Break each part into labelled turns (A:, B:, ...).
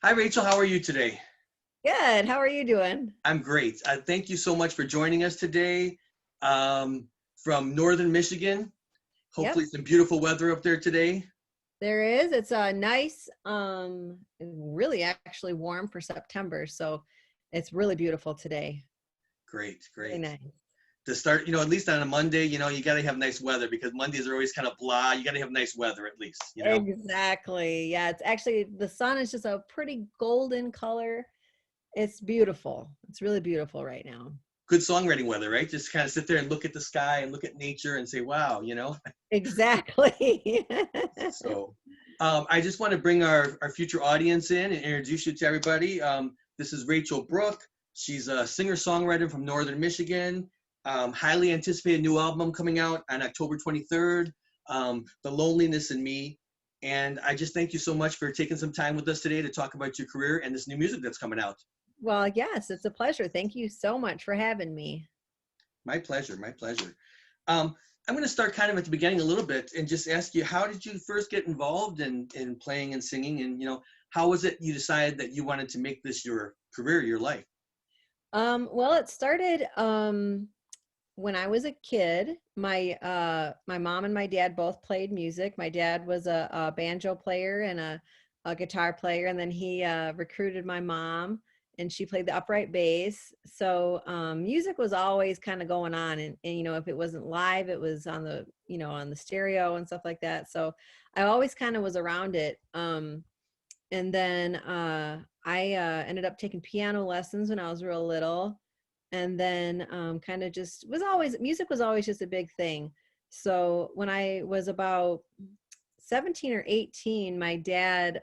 A: Hi, Rachel. How are you today?
B: Good. How are you doing?
A: I'm great. Thank you so much for joining us today um, from Northern Michigan.
B: Yep,
A: Hopefully, some beautiful weather up there today.
B: there is. It's a nice, really actually warm for September, so it's really beautiful today.
A: Great,
B: Really
A: great.
B: nice.
A: To start, at least on a Monday, you got to have nice weather because Mondays are always kind of blah. You got to have nice weather at least.
B: Exactly. Yeah, it's actually the sun is just a pretty golden color. It's beautiful. It's really beautiful right now.
A: Good songwriting weather, right? Just kind of sit there and look at the sky and look at nature and say, wow.
B: Exactly.
A: So I just want to bring our future audience in and introduce you to everybody. This is Rachel Brooke. She's a singer-songwriter from Northern Michigan. Highly anticipated new album coming out on October 23rd, The Loneliness in Me. And I just thank you so much for taking some time with us today to talk about your career and this new music that's coming out.
B: Well, yes, it's a pleasure. Thank you so much for having me.
A: My pleasure, my pleasure. Um, I'm going to start kind of at the beginning a little bit and just ask you, how did you first get involved in playing and singing? And, how was it you decided that you wanted to make this your career, your life?
B: Well, it started when I was a kid. My mom and my dad both played music. My dad was a banjo player and a guitar player, and then he recruited my mom, and she played the upright bass. So music was always kind of going on, and if it wasn't live, it was on the on the stereo and stuff like that. So I always kind of was around it. And then I ended up taking piano lessons when I was real little, and then kind of just was always music was always just a big thing. So when I was about 17 or 18, my dad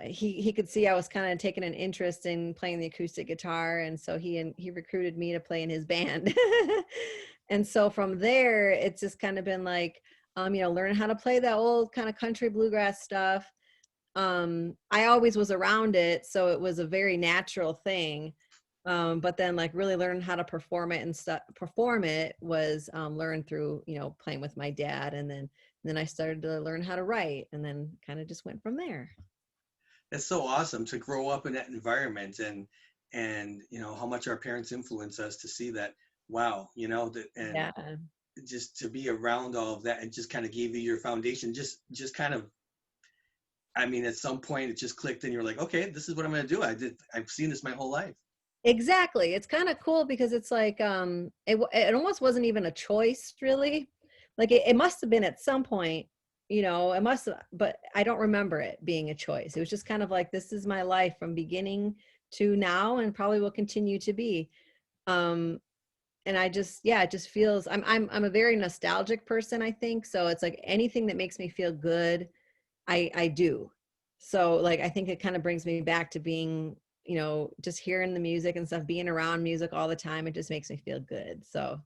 B: he could see I was kind of taking an interest in playing the acoustic guitar, and so he recruited me to play in his band. And so from there, it's just kind of been like learning how to play that old kind of country bluegrass stuff. I always was around it, so it was a very natural thing. But then like really learning how to perform it was learned through playing with my dad, and then I started to learn how to write, and then kind of just went from there.
A: That's so awesome to grow up in that environment and how much our parents influence us to see that, wow, that and
B: Yeah,
A: just to be around all of that and just kind of gave you your foundation, just kind of, I mean, at some point it just clicked and you're like, okay, this is what I'm going to do. I've seen this my whole life.
B: exactly. It's kind of cool because it's like it almost wasn't even a choice really. Like it must have been at some point, it must have, but I don't remember it being a choice. It was just kind of like, this is my life from beginning to now, and probably will continue to be. Um, and I just, yeah, it just feels, I'm a very nostalgic person, I think. So it's like anything that makes me feel good, I do. So like I think it kind of brings me back to being, just hearing the music and stuff, being around music all the time. It just makes me feel good. So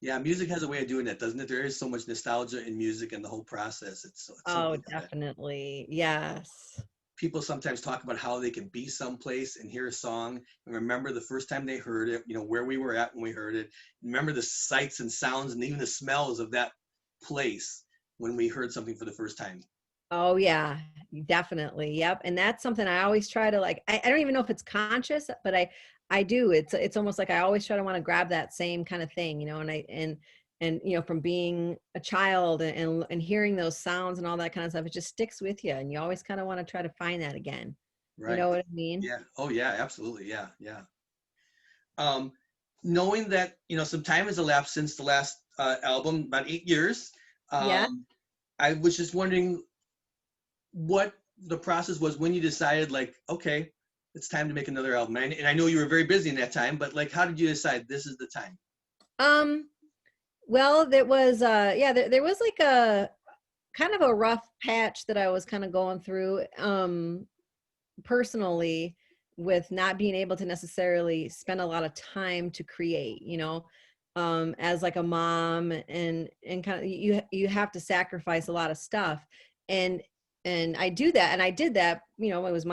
A: Yeah, music has a way of doing that, doesn't it? There is so much nostalgia in music and the whole process. It's so
B: oh,
A: good that
B: definitely. Yes.
A: people sometimes talk about how they can be someplace and hear a song and remember the first time they heard it, where we were at when we heard it. Remember the sights and sounds and even the smells of that place when we heard something for the first time.
B: Oh yeah, definitely. Yep. And that's something I always try to like, I don't even know if it's conscious, but I do. It's almost like I always try to want to grab that same kind of thing, and from being a child and hearing those sounds and all that kind of stuff, it just sticks with you. And you always kind of want to try to find that again. You
A: Right.
B: know what I mean?
A: Yeah. Oh yeah, absolutely. Yeah. Yeah. Um, Knowing that, some time has elapsed since the last album, about 8 years.
B: Yeah.
A: Um, I was just wondering what the process was when you decided, like, okay, it's time to make another album. And I know you were very busy in that time, but like, how did you decide this is the time?
B: Um, well, there was yeah, there was like a kind of a rough patch that I was kind of going through personally, with not being able to necessarily spend a lot of time to create, as like a mom, and kind of you have to sacrifice a lot of stuff. And I do that, and I did that, it was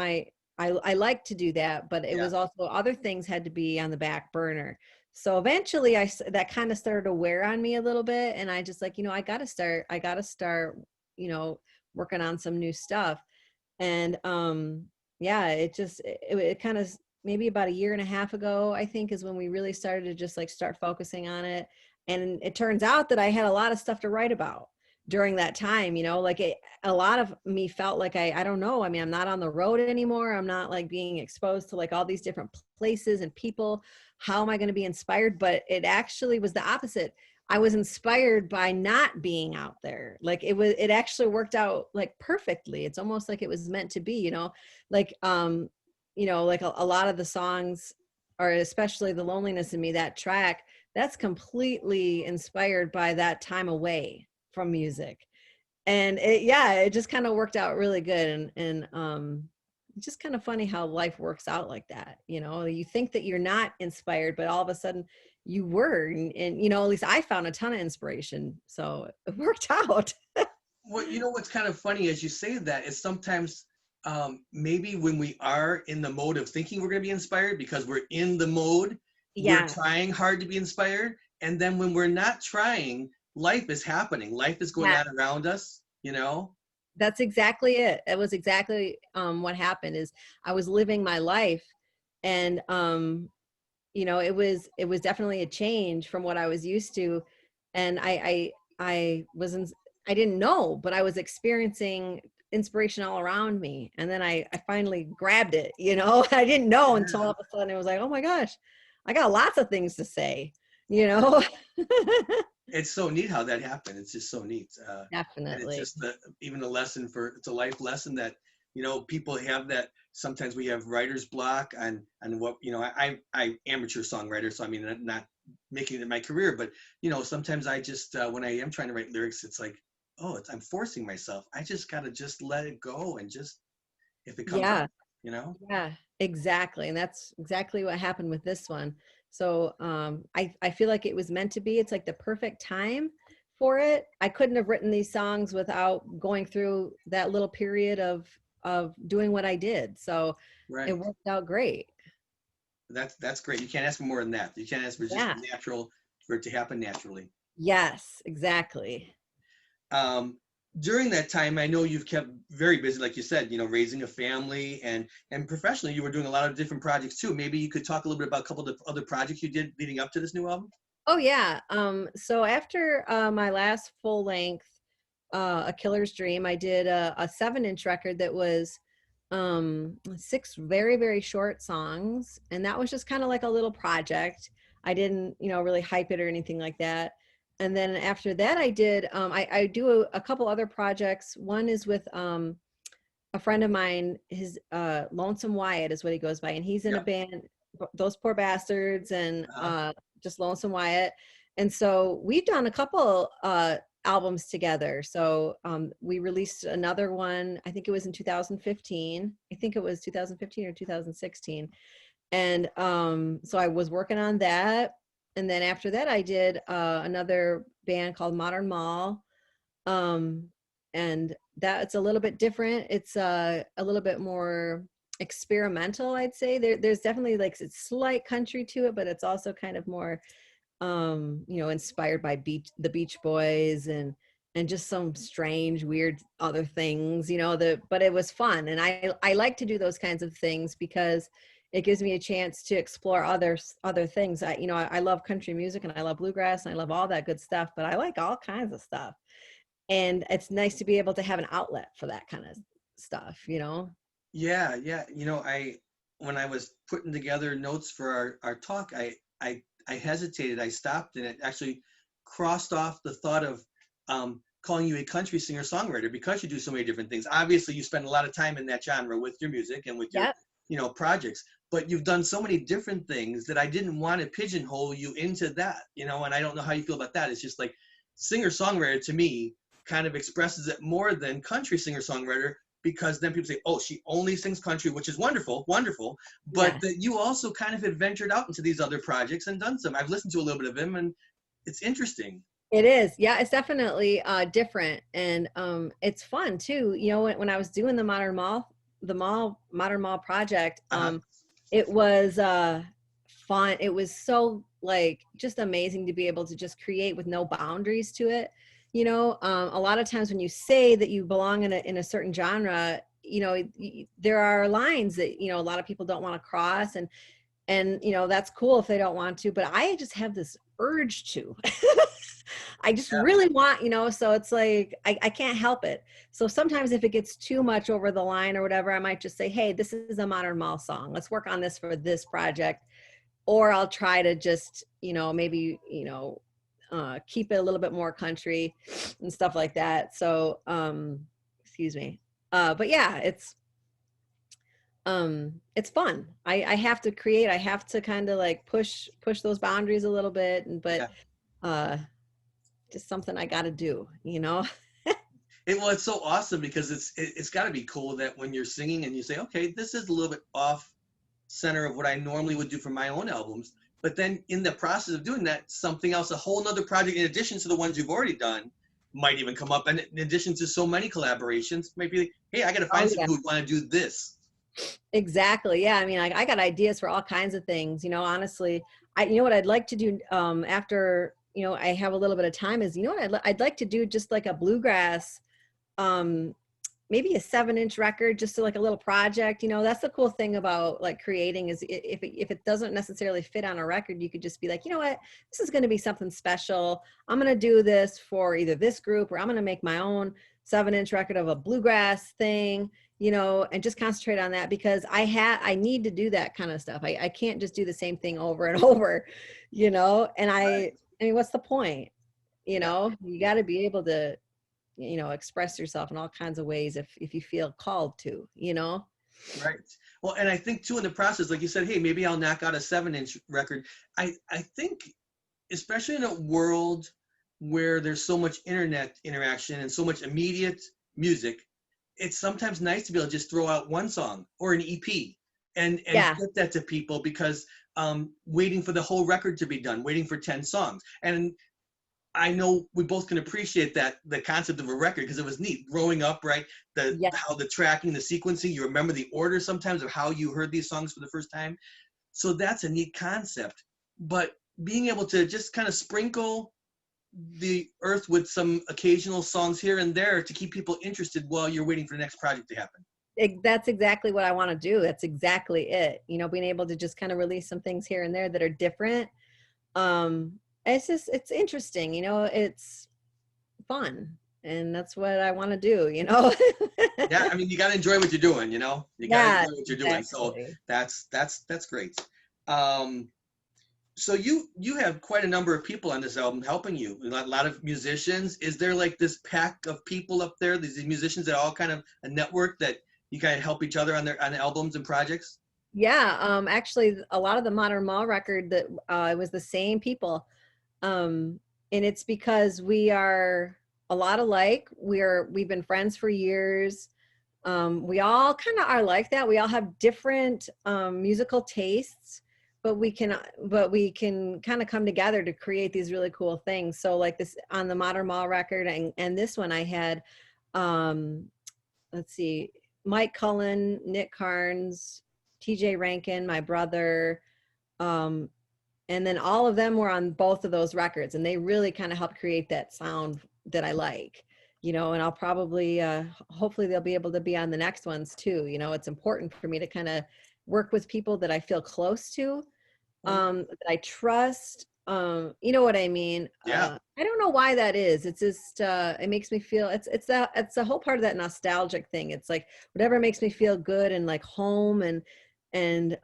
B: I like to do that, but it
A: Yeah.
B: was also other things had to be on the back burner. So eventually that kind of started to wear on me a little bit, and I just like, I got to start you know working on some new stuff. And yeah, it kind of, maybe about a year and a half ago, I think, is when we really started to just like start focusing on it. And it turns out that I had a lot of stuff to write about during that time, like a lot of me felt like I don't know. I mean, I'm not on the road anymore. I'm not like being exposed to like all these different places and people. How am I going to be inspired? But it actually was the opposite. I was inspired by not being out there. Like it actually worked out like perfectly. It's almost like it was meant to be, like, like a lot of the songs, or especially The Loneliness in Me, that track, that's completely inspired by that time away from music. And it just kind of worked out really good. And it's just kind of funny how life works out like that. You think that you're not inspired, but all of a sudden you were. And at least I found a ton of inspiration. So it worked out.
A: Well, what's kind of funny as you say that is sometimes maybe when we are in the mode of thinking we're going to be inspired because we're in the mode, we're
B: Yeah.
A: trying hard to be inspired. And then when we're not trying, life is happening. Life is going
B: Yeah.
A: on around us.
B: That's exactly it. It was exactly what happened. Is I was living my life, and it was definitely a change from what I was used to. And I wasn't, I didn't know, but I was experiencing inspiration all around me. And then I finally grabbed it. I didn't know until all
A: Yeah.
B: of a sudden it was like, oh my gosh, I got lots of things to say, you know.
A: It's so neat how that happened. It's just so neat. And it's
B: Definitely.
A: just even a lesson it's a life lesson that, people have that. Sometimes we have writer's block on what, I amateur songwriter. So I mean, not making it my career, but, sometimes I just, when I am trying to write lyrics, it's like, oh, I'm forcing myself. I just got to just let it go and just, if it comes
B: Yeah.
A: up.
B: Yeah, exactly. And that's exactly what happened with this one. So I feel like it was meant to be. It's like the perfect time for it. I couldn't have written these songs without going through that little period of doing what I did. So it
A: Right.
B: worked out great.
A: That's great. You can't ask for more than that. You can't ask for just
B: Yeah.
A: natural, for it to happen naturally.
B: Yes, exactly.
A: um, During that time, I know you've kept very busy, like you said, raising a family and professionally, you were doing a lot of different projects too. Maybe you could talk a little bit about a couple of other projects you did leading up to this new album.
B: Oh yeah. So after my last full length, A Killer's Dream, I did a 7-inch record that was 6 very, very short songs. And that was just kind of like a little project. I didn't, really hype it or anything like that. And then after that, I do a couple other projects. One is with a friend of mine, his Lonesome Wyatt is what he goes by. And he's in a
A: Yeah.
B: band, Those Poor Bastards, and
A: Uh-huh.
B: just Lonesome Wyatt. And so we've done a couple albums together. So we released another one, I think it was in 2015. I think it was 2015 or 2016. And so I was working on that. And then after that, I did another band called Modern Mall. Um, and that's a little bit different. It's a little bit more experimental, I'd say. There's definitely like a slight country to it, but it's also kind of more inspired by the Beach Boys and just some strange, weird other things, but it was fun. And I like to do those kinds of things because it gives me a chance to explore other things. I love country music and I love bluegrass and I love all that good stuff, but I like all kinds of stuff. And it's nice to be able to have an outlet for that kind of stuff.
A: Yeah, yeah. When I was putting together notes for our talk, I hesitated. I stopped, and it actually crossed off the thought of calling you a country singer songwriter because you do so many different things. Obviously, you spend a lot of time in that genre with your music and with your
B: Yep.
A: projects, but you've done so many different things that I didn't want to pigeonhole you into that. And I don't know how you feel about that. It's just like singer songwriter to me kind of expresses it more than country singer songwriter, because then people say, oh, she only sings country, which is wonderful, wonderful. But
B: Yeah.
A: that you also kind of have ventured out into these other projects and done some. I've listened to a little bit of them, and it's interesting.
B: It is. Yeah, it's definitely different, and it's fun too. When I was doing the Modern Mall project,
A: Uh-huh.
B: it was fun. It was so like just amazing to be able to just create with no boundaries to it. A lot of times when you say that you belong in a certain genre, you know, there are lines that, you know, a lot of people don't want to cross, and, you know, that's cool if they don't want to, but I just have this urge to. I just
A: Yeah.
B: really want, you know, so it's like, I can't help it. So sometimes if it gets too much over the line or whatever, I might just say, hey, this is a Modern Mall song. Let's work on this for this project. Or I'll try to just, you know, maybe, you know, keep it a little bit more country and stuff like that. So, excuse me. But yeah, it's fun. I have to create, I have to kind of like push those boundaries a little bit, but,
A: Yeah.
B: uh, just something I got to do, you know?
A: Well, it's so awesome because it's got to be cool that when you're singing and you say, okay, this is a little bit off center of what I normally would do for my own albums. But then in the process of doing that, something else, a whole nother project in addition to the ones you've already done might even come up. And in addition to so many collaborations, maybe like, hey, I got to
B: Oh
A: find someone
B: yeah,
A: who would want to do this.
B: exactly. Yeah. I mean, like I got ideas for all kinds of things, you know, honestly, you know what I'd like to do, after, you know, I have a little bit of time is, you know what I'd like to do just like a bluegrass, um, maybe a 7-inch record, just to like a little project. You know, that's the cool thing about like creating is if it doesn't necessarily fit on a record, you could just be like, you know what, this is going to be something special. I'm going to do this for either this group, or I'm going to make my own 7-inch record of a bluegrass thing, you know, and just concentrate on that, because I need to do that kind of stuff. I can't just do the same thing over and over, you know, and
A: Right.
B: I mean, what's the point? You
A: Yeah.
B: know, you got to be able to, you know, express yourself in all kinds of ways if you feel called to, you know.
A: Right. Well, and I think too in the process, like you said, hey, maybe I'll knock out a 7-inch record. I think especially in a world where there's so much internet interaction and so much immediate music, it's sometimes nice to be able to just throw out one song or an EP and
B: Yeah,
A: get that to people because waiting for the whole record to be done, waiting for 10 songs. And I know we both can appreciate that the concept of a record because it was neat growing up, right? The
B: yeah,
A: how the tracking, the sequencing, you remember the order sometimes of how you heard these songs for the first time. So that's a neat concept. But being able to just kind of sprinkle the earth with some occasional songs here and there to keep people interested while you're waiting for the next project to happen.
B: that's exactly what I want to do. That's exactly it. You know, being able to just kind of release some things here and there that are different. um it's just, it's interesting, you know, it's fun, and that's what I want to do, you know.
A: Yeah, I mean, you got to enjoy what you're doing, you know. You got to
B: Yeah,
A: enjoy what you're doing. So
B: exactly.
A: that's great. Um, so you have quite a number of people on this album helping you. A lot of musicians. Is there like this pack of people up there? These musicians that all kind of a network that you kind of help each other on albums and projects?
B: Yeah, actually a lot of the Modern Mall record, that it was the same people. um and it's because we are a lot alike. We've been friends for years. We all kind of are like that. We all have different musical tastes, but we can kind of come together to create these really cool things. So like this on the Modern Mall record, and this one I had, um let's see, Mike Cullen, Nick Carnes, TJ Rankin, my brother, um, and then all of them were on both of those records, and they really kind of helped create that sound that I like, you know. And I'll probably hopefully they'll be able to be on the next ones too. You know, it's important for me to kind of work with people that I feel close to, that I trust. You know what I mean?
A: Yeah,
B: I don't know why that is. It's just it makes me feel, it's a whole part of that nostalgic thing. It's like whatever makes me feel good and like home and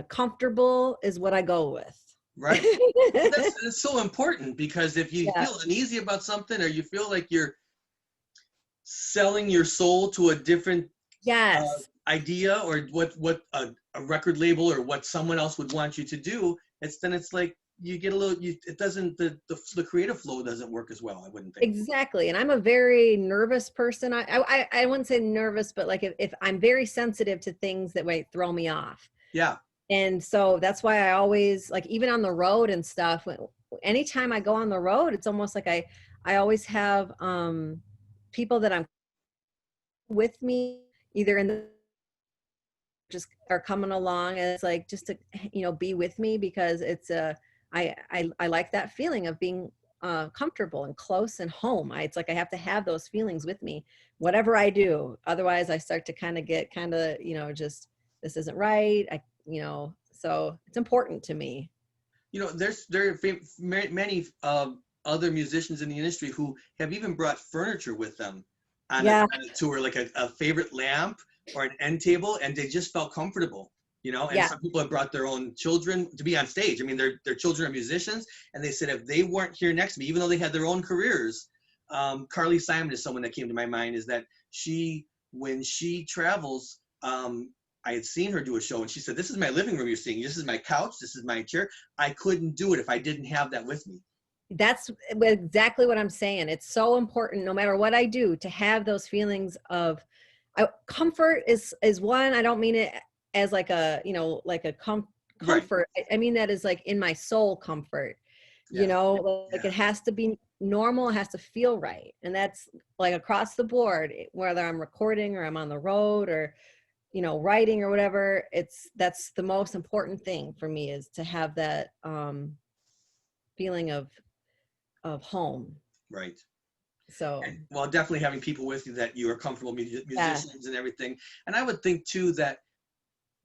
B: comfortable is what I go with.
A: right. Well, that's so important because if you
B: Yeah.
A: feel uneasy about something or you feel like you're selling your soul to a different
B: Yes.
A: idea or what a record label or what someone else would want you to do, it's like you get a little it doesn't the creative flow doesn't work as well, I wouldn't think.
B: Exactly. And I'm a very nervous person. I wouldn't say nervous, but like if I'm very sensitive to things that might throw me off.
A: Yeah,
B: And so that's why I always, like, even on the road and stuff, anytime I go on the road, it's almost like I always have people that I'm with me, either in the just are coming along, and it's like just to, you know, be with me, because it's I like that feeling of being comfortable and close and home. It's like I have to have those feelings with me, whatever I do. Otherwise, I start to kind of get just this isn't right. So it's important to me.
A: There are many other musicians in the industry who have even brought furniture with them
B: Yeah,
A: on a tour, like a favorite lamp or an end table, and they just felt comfortable. And
B: yeah,
A: some people have brought their own children to be on stage. I mean, their children are musicians, and they said if they weren't here next to me, even though they had their own careers, Carly Simon is someone that came to my mind. Is that when she travels, I had seen her do a show, and she said, "This is my living room. You're seeing. This is my couch. This is my chair. I couldn't do it if I didn't have that with me."
B: that's exactly what I'm saying. It's so important, no matter what I do, to have those feelings of comfort is one. I don't mean it as like a
A: Right.
B: comfort. I mean that is like in my soul comfort.
A: Yeah.
B: Like
A: Yeah.
B: it has to be normal, it has to feel right. And that's like across the board, whether I'm recording or I'm on the road or writing or whatever. That's the most important thing for me, is to have that feeling of home.
A: Right.
B: So
A: Well, definitely having people with you that you are comfortable
B: yeah,
A: musicians and everything. And I would think too that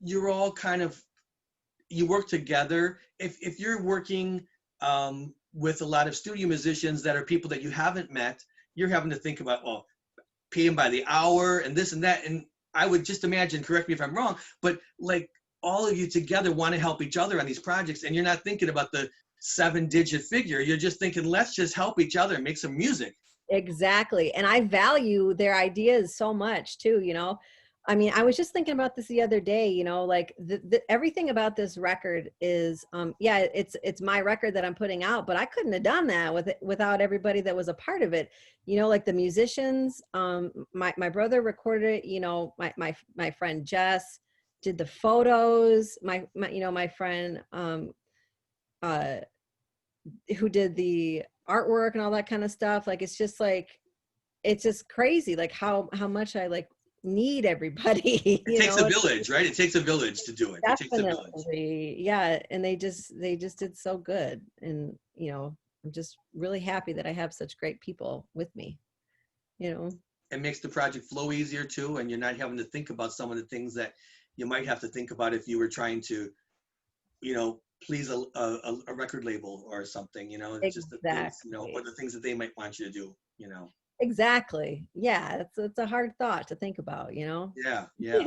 A: you're all you work together. If you're working with a lot of studio musicians that are people that you haven't met, you're having to think about, well, pay them by the hour and this and that. And I would just imagine, correct me if I'm wrong, but like all of you together want to help each other on these projects, and you're not thinking about the 7-digit figure. You're just thinking, let's just help each other and make some music.
B: exactly. And I value their ideas so much too. I mean, I was just thinking about this the other day, like everything about this record is, yeah, it's my record that I'm putting out, but I couldn't have done that without everybody that was a part of it. Like the musicians, my brother recorded it, my friend Jess did the photos, my friend, uh, who did the artwork and all that kind of stuff. Like, it's just crazy, like how much I like need everybody.
A: It takes a village, right? It takes a village to do it. It takes a village.
B: Definitely, yeah. And they just did so good. And I'm just really happy that I have such great people with me. you know
A: It makes the project flow easier too, and you're not having to think about some of the things that you might have to think about if you were trying to, please a record label or something. It's just the things, or
B: exactly,
A: the things that they might want you to do.
B: exactly, yeah. It's a hard thought to think about.
A: Yeah, yeah.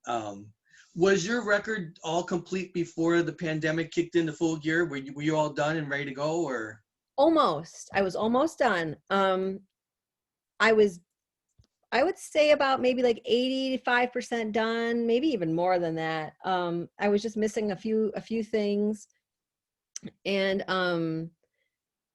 A: Um, was your record all complete before the pandemic kicked into full gear? Were you all done and ready to go, or?
B: Almost. I was almost done. I was, I would say about maybe like 85% done, maybe even more than that. I was just missing a few things. And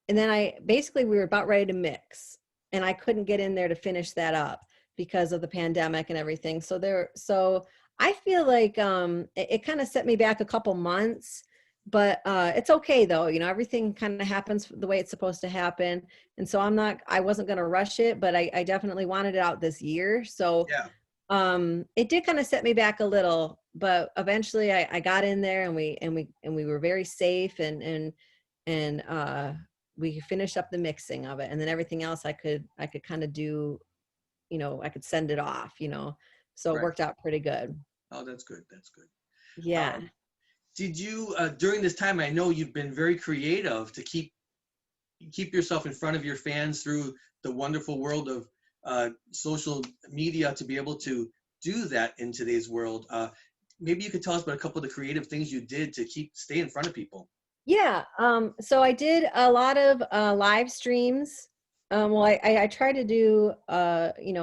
B: then we were about ready to mix, and I couldn't get in there to finish that up because of the pandemic and everything. So I feel like it kind of set me back a couple months, but it's okay though. Everything kind of happens the way it's supposed to happen. And so I wasn't going to rush it, but I definitely wanted it out this year. So
A: Yeah.
B: it did kind of set me back a little, but eventually I got in there, and we were very safe, and we finished up the mixing of it, and then everything else I could kind of do, I could send it off, so it
A: Right.
B: worked out pretty good.
A: Oh, that's good. That's good.
B: Yeah.
A: Did you during this time? I know you've been very creative to keep yourself in front of your fans through the wonderful world of social media, to be able to do that in today's world. Maybe you could tell us about a couple of the creative things you did to stay in front of people.
B: Yeah. So I did a lot of live streams. Well, I try to do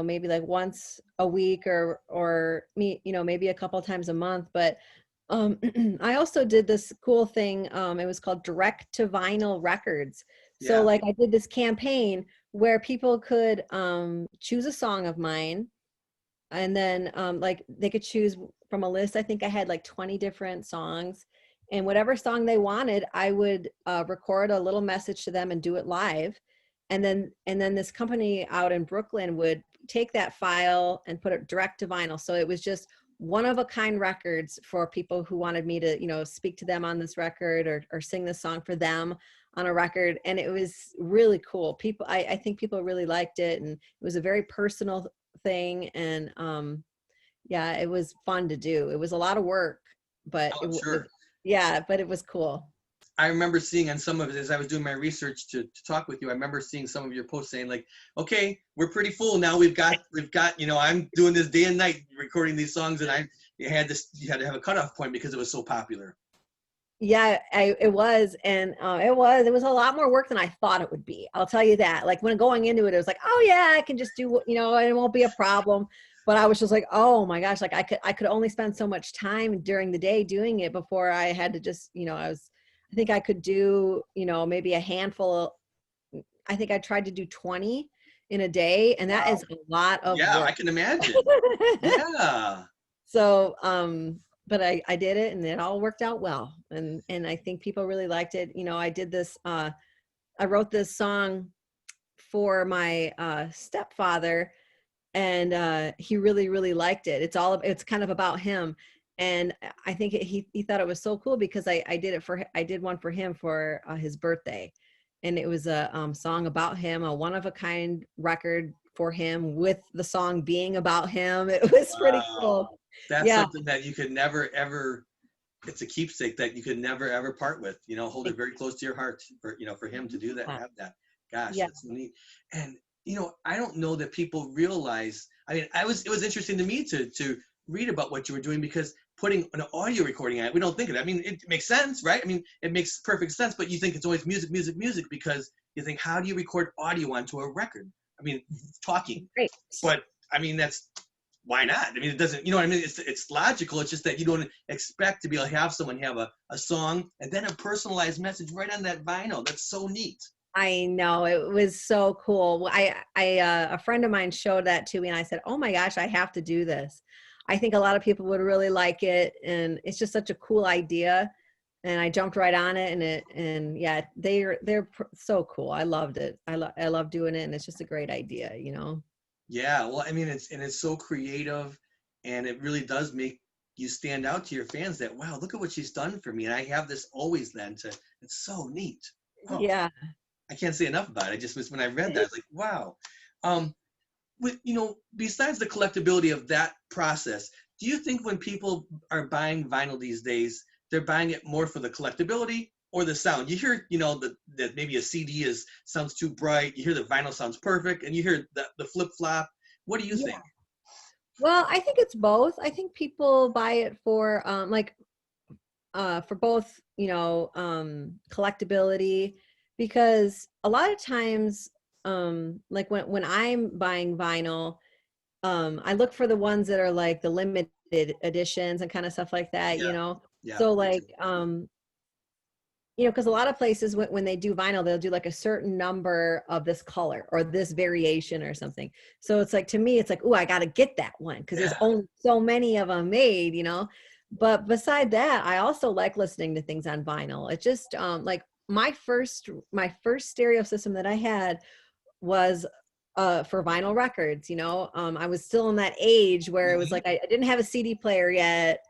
B: maybe like once a week, or maybe a couple times a month. But I also did this cool thing. It was called Direct to Vinyl Records. So
A: Yeah.
B: like I did this campaign where people could choose a song of mine, and then like they could choose from a list. I think I had like 20 different songs, and whatever song they wanted, I would record a little message to them and do it live. And then this company out in Brooklyn would take that file and put it direct to vinyl. So it was just one of a kind records for people who wanted me to speak to them on this record, or sing this song for them. on a record, and it was really cool. People, I think people really liked it, and it was a very personal thing, and yeah, it was fun to do. It was a lot of work, but
A: Oh, I'm sure.
B: yeah, but it was cool.
A: I remember seeing on some of it as I was doing my research to talk with you. I remember seeing some of your posts saying like, "Okay, we're pretty full now. We've got. I'm doing this day and night recording these songs, and you had to have a cutoff point because it was so popular."
B: Yeah, it was, and it was a lot more work than I thought it would be. I'll tell you that. Like when going into it, it was like, oh yeah, I can just do, and it won't be a problem. But I was just like, oh my gosh, like I could only spend so much time during the day doing it before I had to just, I think I could do, maybe a handful. I think I tried to do 20 in a day, and that
A: Wow.
B: is a lot of
A: Yeah, I
B: work.
A: can imagine. Yeah.
B: So, but I did it, and it all worked out well. And I think people really liked it. I did this, I wrote this song for my stepfather, and he really, really liked it. It's kind of about him. And I think he thought it was so cool because I did one for him for his birthday. And it was a song about him, a one of a kind record for him, with the song being about him. It was pretty
A: Wow.
B: cool.
A: That's
B: Yeah.
A: something that you could never ever. It's a keepsake that you could never ever part with. Hold it very close to your heart for him to do that and
B: Yeah.
A: have that. Gosh,
B: Yeah.
A: that's neat. And I don't know that people realize. I mean, it was interesting to me to read about what you were doing because putting an audio recording on it, we don't think of it. I mean, it makes sense, right? I mean, it makes perfect sense, but you think it's always music, music, music because you think, how do you record audio onto a record? I mean, talking.
B: Great.
A: But I mean, that's why not? I mean, it doesn't, you know what I mean? It's logical. It's just that you don't expect to be able to have someone have a song and then a personalized message right on that vinyl. That's so neat.
B: I know, it was so cool. A friend of mine showed that to me, and I said, "Oh my gosh, I have to do this." I think a lot of people would really like it, and it's just such a cool idea. And I jumped right on it, and yeah, so cool. I loved it. I love doing it, and it's just a great idea.
A: Yeah, well, I mean, it's so creative, and it really does make you stand out to your fans that wow, look at what she's done for me, and I have this always. It's so neat. Oh,
B: Yeah.
A: I can't say enough about it. I just was when I read that, I was like, wow. Um, besides the collectability of that process, do you think when people are buying vinyl these days, they're buying it more for the collectability or the sound? You hear, that maybe a CD sounds too bright. You hear the vinyl sounds perfect, and you hear the flip flop. What do you
B: Yeah.
A: think?
B: Well, I think it's both. I think people buy it for both, collectability, because a lot of times, like when I'm buying vinyl, I look for the ones that are like the limited editions and kind of stuff like that.
A: Yeah, yeah,
B: So
A: me too.
B: like, because a lot of places when they do vinyl, they'll do like a certain number of this color or this variation or something. So it's like, to me, it's like, oh, I got to get that one because there's
A: Yeah,
B: only so many of them made. But beside that, I also like listening to things on vinyl. It just like my first stereo system that I had was for vinyl records. I was still in that age where it was
A: mhm,
B: like I didn't have a CD player yet.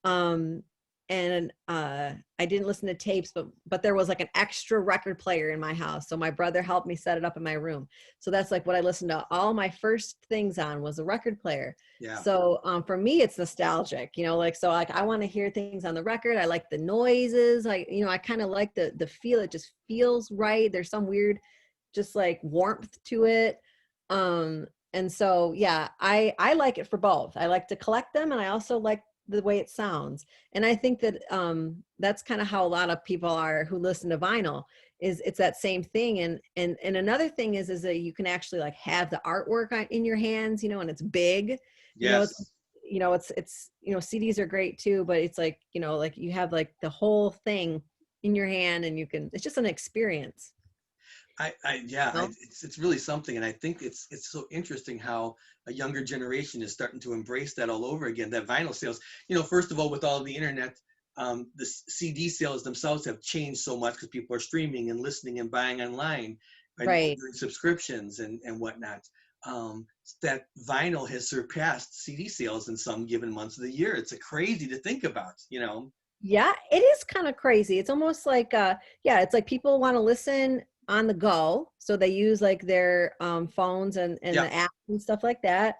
B: um and I didn't listen to tapes, but there was like an extra record player in my house, so my brother helped me set it up in my room. So that's like what I listened to all my first things on, was a record player.
A: yeah.
B: So for me it's nostalgic, like, so like I want to hear things on the record. I like the noises. I kind of like the feel. It just feels right. There's some weird just like warmth to it. And so yeah, I like it for both. I like to collect them, and I also like the way it sounds. And I think that that's kind of how a lot of people are who listen to vinyl. It's that same thing. And another thing is that you can actually like have the artwork in your hands, and it's big. It's
A: Yes.
B: CDs are great too, but it's like, like you have like the whole thing in your hand, and it's just an experience.
A: Yeah,
B: No?
A: it's really something, and I think it's so interesting how a younger generation is starting to embrace that all over again. That vinyl sales, first of all, with all of the internet, the CD sales themselves have changed so much because people are streaming and listening and buying online and
B: Right.
A: doing subscriptions and whatnot. That vinyl has surpassed CD sales in some given months of the year. It's crazy to think about.
B: Yeah, it is kind of crazy. It's almost like yeah, it's like people want to listen on the go, so they use like their phones and
A: Yeah,
B: the apps and stuff like that.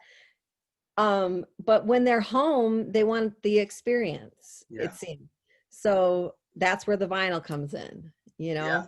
B: But when they're home, they want the experience,
A: yeah,
B: it seems. So that's where the vinyl comes in, you
A: yeah.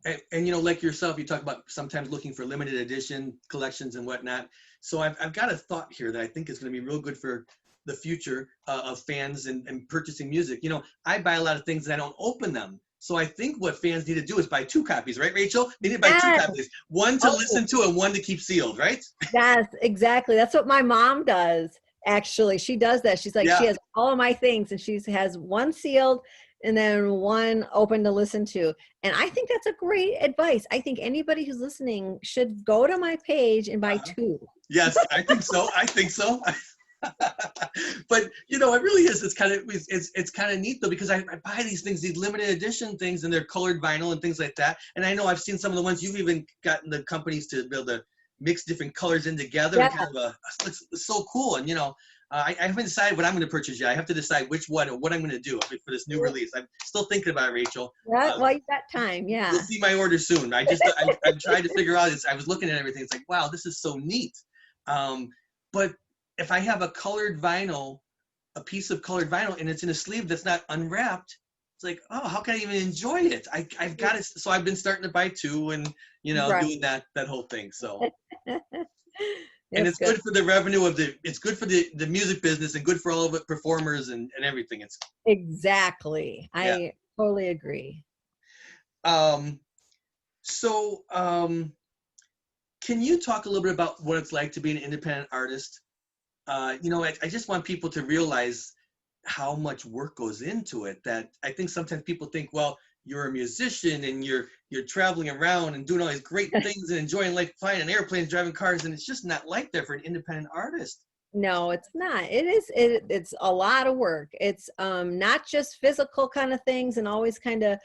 B: know?
A: And you know, like yourself, you talk about sometimes looking for limited edition collections and whatnot. So I've got a thought here that I think is going to be real good for the future of fans and purchasing music. You know, I buy a lot of things and I don't open them. So I think what fans need to do is buy two copies, right, Rachel? They need to buy two
B: Yes.
A: copies, one to
B: Oh,
A: listen to and one to keep sealed, right?
B: yes, exactly. That's what my mom does. Actually, she does that. She's like, she
A: Yeah,
B: has all of my things, and she has one sealed and then one open to listen to. And I think that's a great advice. I think anybody who's listening should go to my page and buy two.
A: yes, I think so. I think so. But you know, it really is. It's kind of neat though because I buy these things, these limited edition things, and they're colored vinyl and things like that. And I know I've seen some of the ones you've even gotten the companies to be able to mix different colors in together
B: Yeah,
A: and kind of it's so cool. And you know, I haven't decided what I'm going to purchase yet. I have to decide which one or what I'm going to do for this new release. I'm still thinking about it, Rachel.
B: yeah.
A: Uh,
B: Well, you got time.
A: you'll
B: Yeah.
A: see my order soon. I'm trying to figure out. I was looking at everything. It's like, wow, this is so neat. Um, but if I have a piece of colored vinyl, and it's in a sleeve that's not unwrapped, it's like, oh, how can I even enjoy it? I've got it. So I've been starting to buy two, and you know,
B: Right.
A: doing that whole thing. So, and
B: That's
A: it's
B: good.
A: good for the revenue it's good for the music business and good for all of it performers and everything. It's
B: Exactly.
A: yeah.
B: I totally agree.
A: Um, so, can you talk a little bit about what it's like to be an independent artist? You know, I just want people to realize how much work goes into it. That I think sometimes people think, well, you're a musician and you're traveling around and doing all these great things and enjoying like flying in airplanes, driving cars, and it's just not like that for an independent artist.
B: No, it's not. It's a lot of work. It's not just physical kind of things and always kind of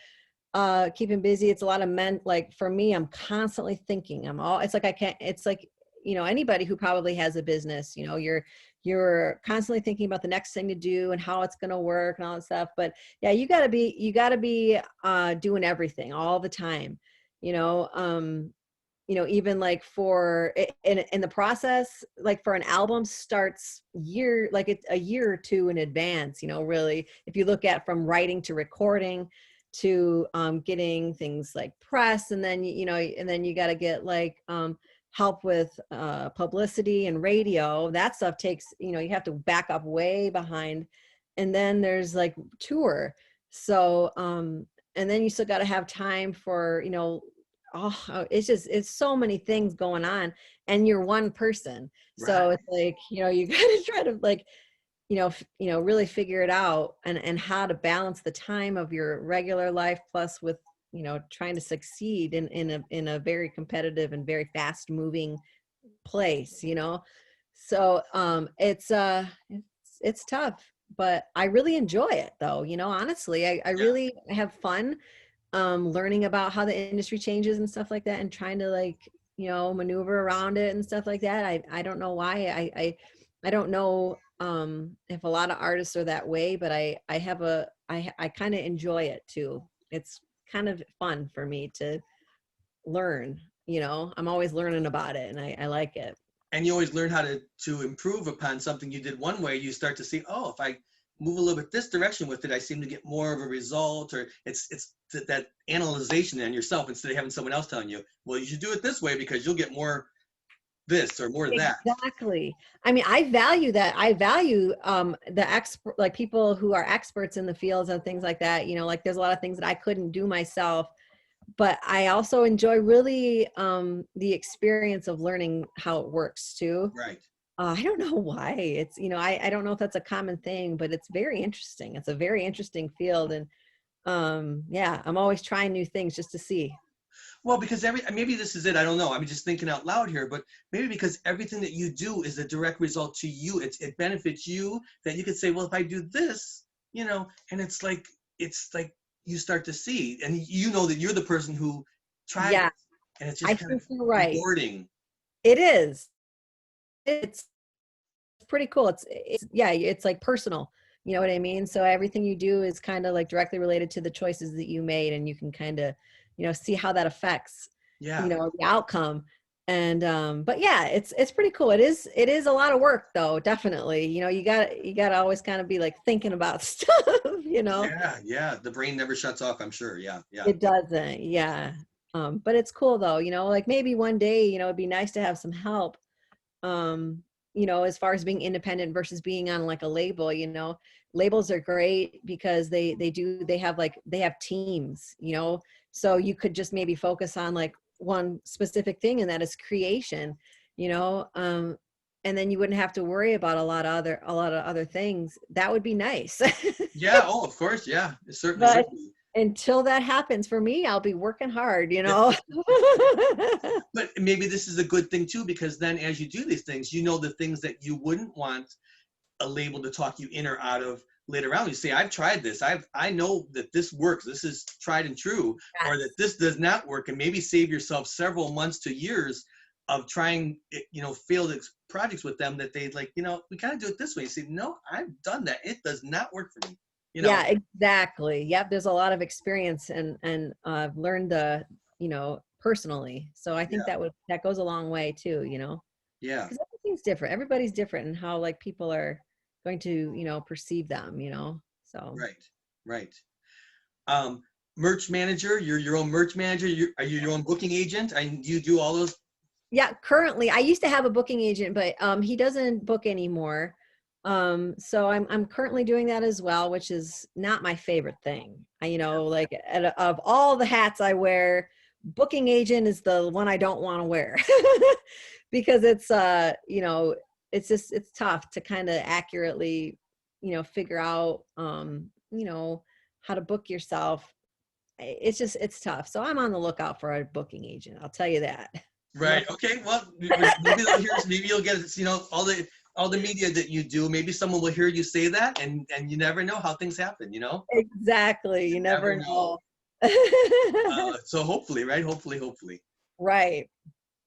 B: keeping busy. It's a lot of men, like for me, I'm constantly thinking. It's like I can't, it's like, anybody who probably has a business, you're constantly thinking about the next thing to do and how it's going to work and all that stuff. But yeah, you gotta be doing everything all the time, you know. Even like in the process, like for an album starts like it's a year or two in advance, really, if you look at from writing to recording to getting things like press, and then you got to get like help with publicity and radio. That stuff takes, you have to back up way behind, and then there's like tour. So and then you still got to have time for, oh, it's so many things going on, and you're one person. So
A: Right.
B: it's like, you got to try to like, really figure it out, and how to balance the time of your regular life plus with, trying to succeed in a very competitive and very fast moving place, So it's tough, but I really enjoy it though, honestly. I
A: Yeah.
B: really have fun learning about how the industry changes and stuff like that, and trying to like, maneuver around it and stuff like that. I don't know why. I don't know if a lot of artists are that way, but I kind of enjoy it too. It's kind of fun for me to learn. I'm always learning about it, and I like it.
A: And you always learn how to improve upon something you did one way. You start to see, oh, if I move a little bit this direction with it, I seem to get more of a result. Or it's that analyzation in yourself instead of having someone else telling you, well, you should do it this way because you'll get more this or more that.
B: Exactly. I mean, I value that. I value the expert, like people who are experts in the fields and things like that. Like there's a lot of things that I couldn't do myself, but I also enjoy really the experience of learning how it works too.
A: Right.
B: I don't know why. It's, I don't know if that's a common thing, but it's very interesting. It's a very interesting field. And yeah, I'm always trying new things just to see.
A: Well, because maybe this is it. I don't know. I'm just thinking out loud here, but maybe because everything that you do is a direct result to you. It benefits you that you could say, well, if I do this, and it's like you start to see, and you know that you're the person who tried
B: Yeah,
A: it, and it's
B: I
A: just kind of
B: think you're right.
A: rewarding.
B: It is. It's pretty cool. It's yeah, it's like personal. You know what I mean? So everything you do is kind of like directly related to the choices that you made, and you can kind of, see how that affects,
A: Yeah.
B: the outcome. And but yeah, it's pretty cool. It is a lot of work though, definitely. You got to always kind of be like thinking about stuff.
A: Yeah, yeah. The brain never shuts off, I'm sure. Yeah, yeah.
B: It doesn't, yeah. But it's cool though, like maybe one day, it'd be nice to have some help, as far as being independent versus being on like a label. Labels are great because they have teams. So you could just maybe focus on like one specific thing, and that is creation, you know, and then you wouldn't have to worry about a lot of other things. That would be nice.
A: Yeah, oh, of course, yeah. Certainly,
B: But
A: certainly.
B: until that happens for me, I'll be working hard,
A: Yeah.
B: you know.
A: But maybe this is a good thing too, because then as you do these things, the things that you wouldn't want a label to talk you in or out of later on. You say, I've tried this. I know that this works. This is tried and true, or that
B: Yes.
A: this does not work, and maybe save yourself several months to years of trying, failed projects with them that they like, we kind of do it this way. You say, no, I've done that. It does not work for me.
B: Yeah, exactly. Yep, there's a lot of experience, and I've learned personally. So I think
A: Yeah,
B: that goes a long way too.
A: yeah,
B: Because everything's different. Everybody's different in how like people are going to, perceive them. So
A: right, right. Um, Merch manager, you're your own merch manager. Are you your own booking agent? And you do all those?
B: yeah, currently I used to have a booking agent, but he doesn't book anymore. So I'm currently doing that as well, which is not my favorite thing. Like of all the hats I wear, booking agent is the one I don't want to wear because it's tough to kind of accurately, figure out how to book yourself. It's tough. So I'm on the lookout for a booking agent. I'll tell you that.
A: Right. Okay. Well, maybe they'll hear. Maybe you'll get all the media that you do. Maybe someone will hear you say that, and you never know how things happen.
B: Exactly. You
A: You never
B: never
A: know.
B: know.
A: So hopefully, right? Hopefully.
B: Right.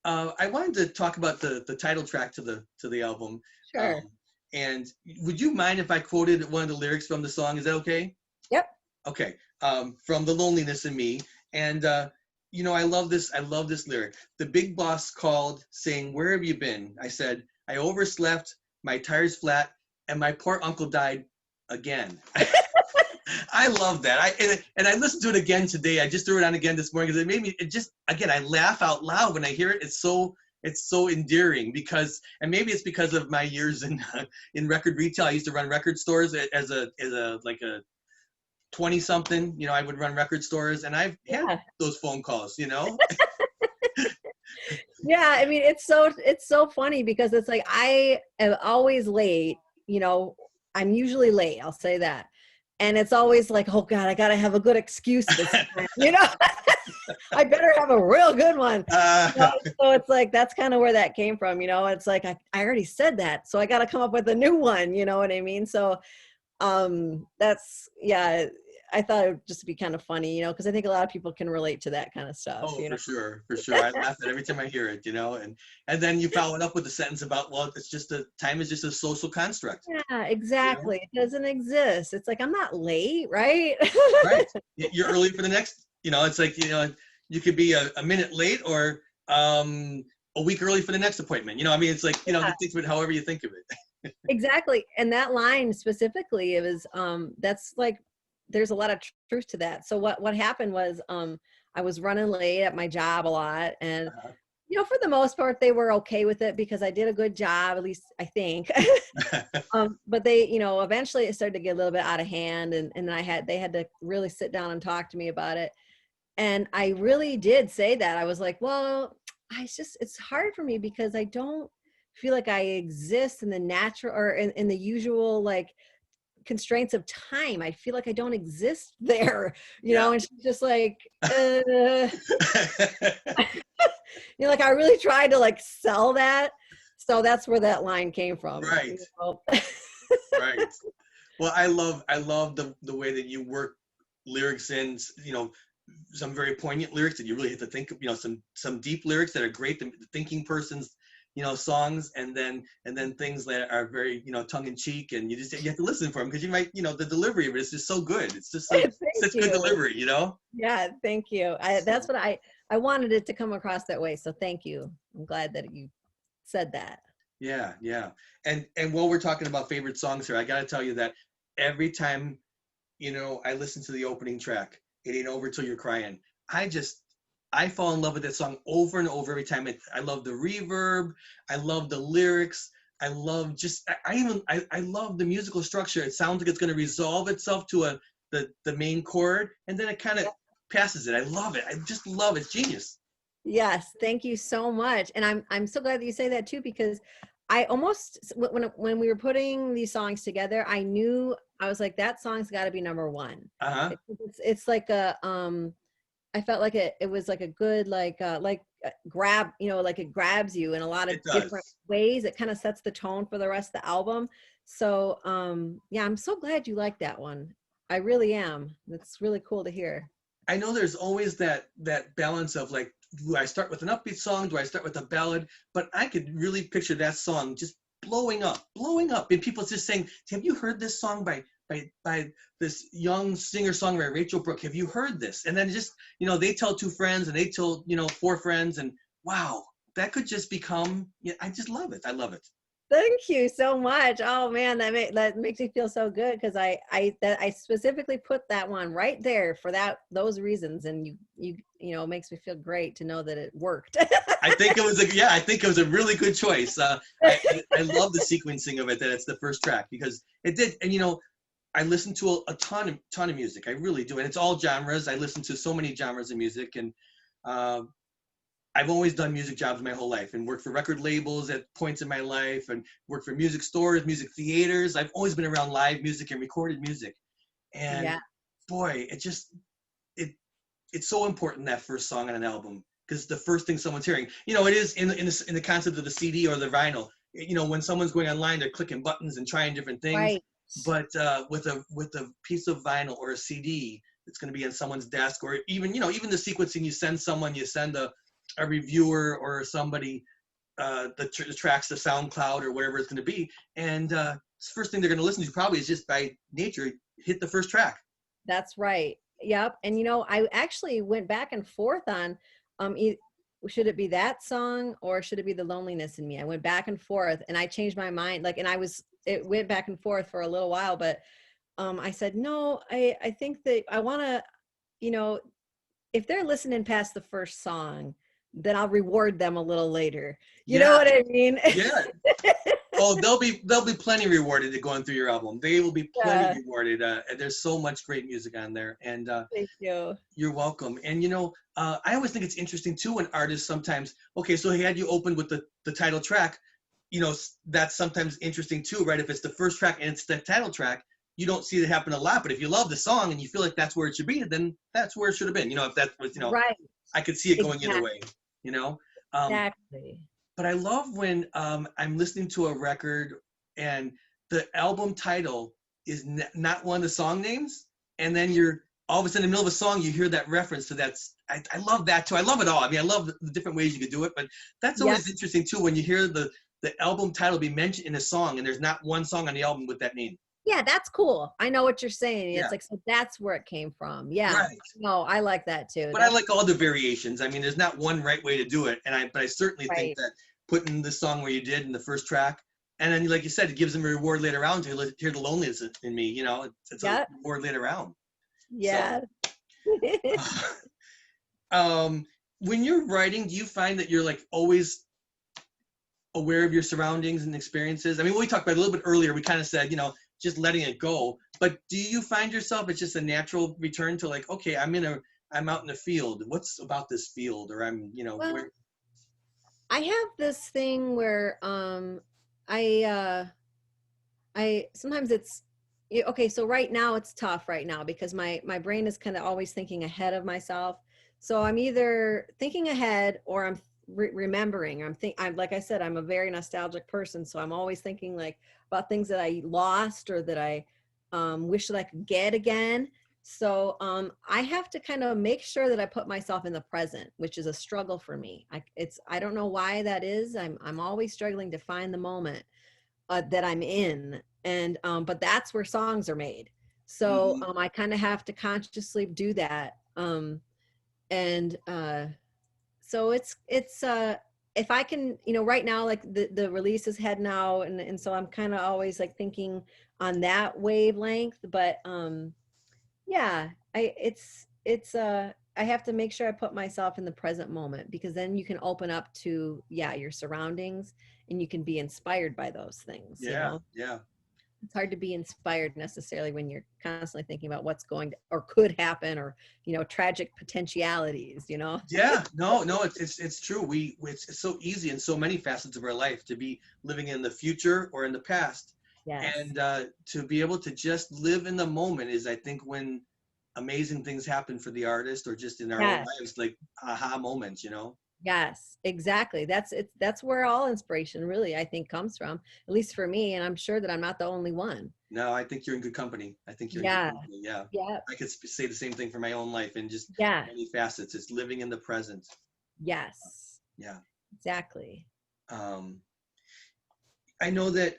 A: I wanted to talk about the title track to the album.
B: Sure.
A: Um, and would you mind if I quoted one of the lyrics from the song? Is that okay?
B: Yep.
A: Okay. From The Loneliness in Me. And I love this. I love this lyric. The big boss called saying, "Where have you been?" I said, "I overslept, my tire's flat, and my poor uncle died again." I love that. And I listened to it again today. I just threw it on again this morning because it made me. It just again. I laugh out loud when I hear it. It's so endearing and maybe it's because of my years in record retail. I used to run record stores as a like a 20 something. I would run record stores, and I've had
B: Yeah.
A: those phone calls.
B: Yeah. I mean, it's so funny because it's like I am always late. I'm usually late. I'll say that. And it's always like, oh God, I gotta have a good excuse this time. I better have a real good one.
A: uh,
B: So it's like that's kind of where that came from. It's like I already said that, so I got to come up with a new one. You know what I mean? So that's yeah. I thought it would just be kind of funny, because I think a lot of people can relate to that kind of stuff.
A: oh, for sure, for sure. I laugh at every time I hear it. And then you follow it up with the sentence about, well, it's just time is just a social construct.
B: Yeah,
A: You know,
B: exactly. It doesn't exist. It's like I'm not late, right?
A: right? You're early for the next. It's like you could be a minute late or a week early for the next appointment. I mean, it's like
B: Yeah,
A: think of it however you think of it.
B: exactly. And that line specifically, it was that's like there's a lot of truth to that. So what happened was I was running late at my job a lot, and for the most part they were okay with it because I did a good job, at least I think. But they, eventually it started to get a little bit out of hand, and they had to really sit down and talk to me about it. And I really did say that. I was like, well, it's hard for me because I don't feel like I exist in the natural or in the usual like constraints of time. I feel like I don't exist there,
A: Yeah.
B: and she's just like, like I really tried to like sell that. So that's where that line came from.
A: Right. Right. Well, I love the way that you work lyrics in, some very poignant lyrics that you really have to think of, some deep lyrics that are great. The thinking person's songs, and then things that are very, tongue in cheek, and you have to listen for them because you might, the delivery of it is just so good. It's just like
B: Thank
A: such good
B: you.
A: delivery,
B: Yeah, thank you. That's
A: So,
B: what I wanted it to come across that way. So thank you. I'm glad that you said that.
A: yeah, yeah. And while we're talking about favorite songs here, I got to tell you that every time, I listen to the opening track, "It Ain't Over Till You're Crying," I just, I fall in love with that song over and over every time. I love the reverb. I love the lyrics. I love just, I love the musical structure. It sounds like it's going to resolve itself to the main chord, and then it kind of passes it. I love it. I just love it. It's genius.
B: Yes, thank you so much. And I'm so glad that you say that too, because I almost when we were putting these songs together, I knew I was like, that song's got to be number one.
A: Uh-huh.
B: It's like a I felt like it was like a good grab, like it grabs you in a lot of
A: It
B: different
A: does.
B: ways. It kind of sets the tone for the rest of the album. So yeah, I'm so glad you like that one. I really am. It's really cool to hear.
A: I know there's always that balance of like, do I start with an upbeat song? Do I start with a ballad? But I could really picture that song just blowing up, and people just saying, "Have you heard this song by this young singer-songwriter Rachel Brooke? Have you heard this?" And then just, they tell two friends, and they tell, four friends, and wow, that could just become. Yeah, I just love it. I love it.
B: Thank you so much. Oh man, that makes me feel so good because I specifically put that one right there for those reasons, and it makes me feel great to know that it worked.
A: I think it was a really good choice. I love the sequencing of it, that it's the first track, because it did. And I listen to a ton of music. I really do, and it's all genres. I listen to so many genres of music, and uh, I've always done music jobs my whole life, and worked for record labels at points in my life, and worked for music stores, music theaters. I've always been around live music and recorded music, and
B: Yeah,
A: boy, it it's so important, that first song on an album, because the first thing someone's hearing. It is in the concept of the CD or the vinyl. When someone's going online, they're clicking buttons and trying different things.
B: right.
A: But with a piece of vinyl or a CD that's going to be on someone's desk, or even even the sequencing, you send a reviewer or somebody the tracks to SoundCloud or whatever it's going to be, and first thing they're going to listen to probably is just by nature hit the first track.
B: That's right. Yep. And I actually went back and forth on should it be that song or should it be The Loneliness in Me? I went back and forth and I changed my mind. It went back and forth for a little while, but I said, no, I think that I want to, if they're listening past the first song, then I'll reward them a little later. You know
A: Yeah,
B: what I mean?
A: yeah. Oh, they'll be plenty rewarded going through your album. They will be plenty
B: Yeah,
A: rewarded. There's so much great music on there, and
B: thank you.
A: you're welcome. And I always think it's interesting too when artists sometimes. Okay, so he had you open with the title track. That's sometimes interesting too, right? If it's the first track and it's the title track, you don't see it happen a lot. But if you love the song and you feel like that's where it should be, then that's where it should have been. If that was,
B: Right.
A: I could see it going either
B: Exactly.
A: way. You know. Um,
B: Exactly.
A: but I love when I'm listening to a record and the album title is not one of the song names, and then you're all of a sudden in the middle of a song you hear that reference to that. I love that too. I love it all. I mean, I love the different ways you could do it, but that's
B: Yeah.
A: always interesting too when you hear the album title be mentioned in a song and there's not one song on the album with that name.
B: Yeah, that's cool. I know what you're saying.
A: Yeah,
B: It's like, so that's where it came from. Yeah.
A: right.
B: No, I like that too.
A: But I
B: That's
A: like all the variations. I mean, there's not one right way to do it, but I certainly think
B: right.
A: that putting the song where you did in the first track, and then like you said, it gives them a reward later on to hear the loneliness in me. It's a
B: Yep.
A: reward later on. So,
B: Yeah.
A: um, when you're writing, do you find that you're like always aware of your surroundings and experiences? I mean, we talked about it a little bit earlier. We kind of said, just letting it go. But do you find yourself, it's just a natural return to like, okay, I'm out in the field. What's about this field? Or
B: Well,
A: where?
B: I have this thing where I I sometimes okay, so right now it's tough right now because my brain is kind of always thinking ahead of myself. So I'm either thinking ahead or I'm remembering. I'm like I said, I'm a very nostalgic person, so I'm always thinking like about things that I lost or that I wish that I could get again. So I have to kind of make sure that I put myself in the present, which is a struggle for me. I don't know why that is. I'm always struggling to find the moment that I'm in, and but that's where songs are made. So
A: Hmm.
B: I kind of have to consciously do that. And so it's if I can, right now, like the release is heading out, and so I'm kind of always like thinking on that wavelength. But yeah, I have to make sure I put myself in the present moment, because then you can open up to, yeah, your surroundings, and you can be inspired by those things,
A: Yeah, yeah.
B: it's hard to be inspired necessarily when you're constantly thinking about what's going to or could happen, or tragic potentialities.
A: Yeah, no, no, it's true. It's so easy in so many facets of our life to be living in the future or in the past,
B: Yes.
A: and to be able to just live in the moment is, I think, when amazing things happen for the artist, or just in our own
B: Yes.
A: lives, like aha moments, you know?
B: Yes, exactly. That's where all inspiration really, I think, comes from, at least for me, and I'm sure that I'm not the only one.
A: No, I think you're in good company. I think you're in good
B: Yeah.
A: company. Yeah,
B: Yeah.
A: I could say the same thing for my own life, and just
B: Yeah.
A: many facets. It's living in the present.
B: Yes.
A: Yeah.
B: Exactly.
A: Um, I know that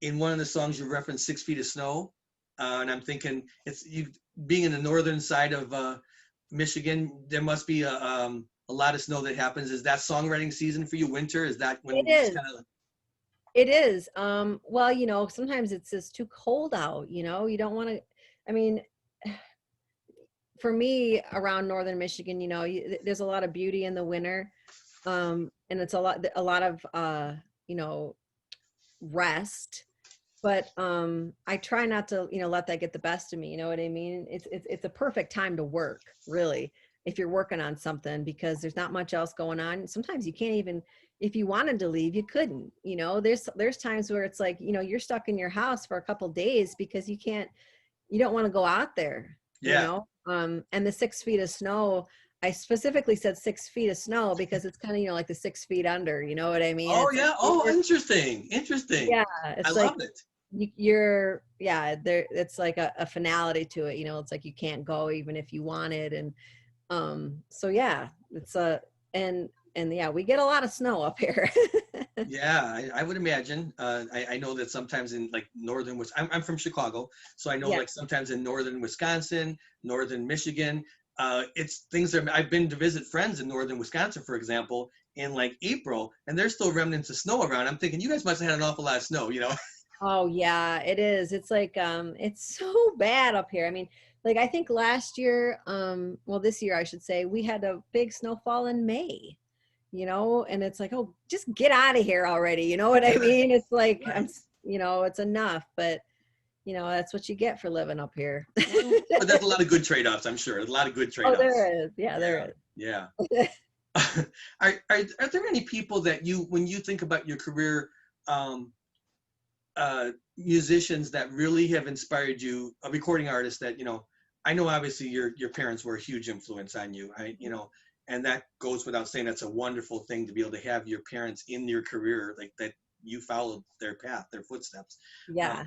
A: in one of the songs you referenced 6 Feet of Snow, and I'm thinking it's you being in the northern side of Michigan. There must be a lot of snow that happens. Is that songwriting season for you? Winter? Is that when
B: It
A: you just
B: is.
A: kind of?
B: It is. Well, sometimes it's just too cold out, you don't want to, I mean, for me around northern Michigan, there's a lot of beauty in the winter. And it's a lot of you know, rest. But I try not to, let that get the best of me. You know what I mean? It's a perfect time to work, really, if you're working on something, because there's not much else going on. Sometimes you can't even, if you wanted to leave, you couldn't. There's times where it's like, you're stuck in your house for a couple days because you don't want to go out there.
A: Yeah.
B: And the 6 feet of snow, I specifically said 6 feet of snow because it's kind of, like the 6 feet under, you know what I mean?
A: Oh
B: It's like
A: yeah. Oh, interesting. Interesting.
B: yeah,
A: I
B: it's like
A: love it.
B: yeah, there, it's like a finality to it, it's like you can't go even if you wanted. And so yeah, it's and yeah, we get a lot of snow up here.
A: Yeah, I would imagine. I know that sometimes in like northern I'm from Chicago, so I know
B: Yeah.
A: like sometimes in northern Wisconsin, northern Michigan, it's things that I've been to visit friends in northern Wisconsin, for example, in like April, and there's still remnants of snow around. I'm thinking you guys must have had an awful lot of snow, you know?
B: Oh yeah, it is. It's like it's so bad up here. I mean, like I think last year, well this year I should say, we had a big snowfall in May, and it's like, oh, just get out of here already. You know what I mean? It's like
A: Right.
B: it's enough, but that's what you get for living up here.
A: Well, but that's a lot of good trade-offs, I'm sure. A lot of good
B: Oh,
A: trade-offs.
B: there is. Yeah,
A: Yeah,
B: there
A: yeah.
B: is.
A: Are there any people that when you think about your career, um, musicians that really have inspired you, a recording artist that, I know obviously your parents were a huge influence on you, and that goes without saying. That's a wonderful thing to be able to have your parents in your career, like that you followed their path, their footsteps. Um,
B: Yeah.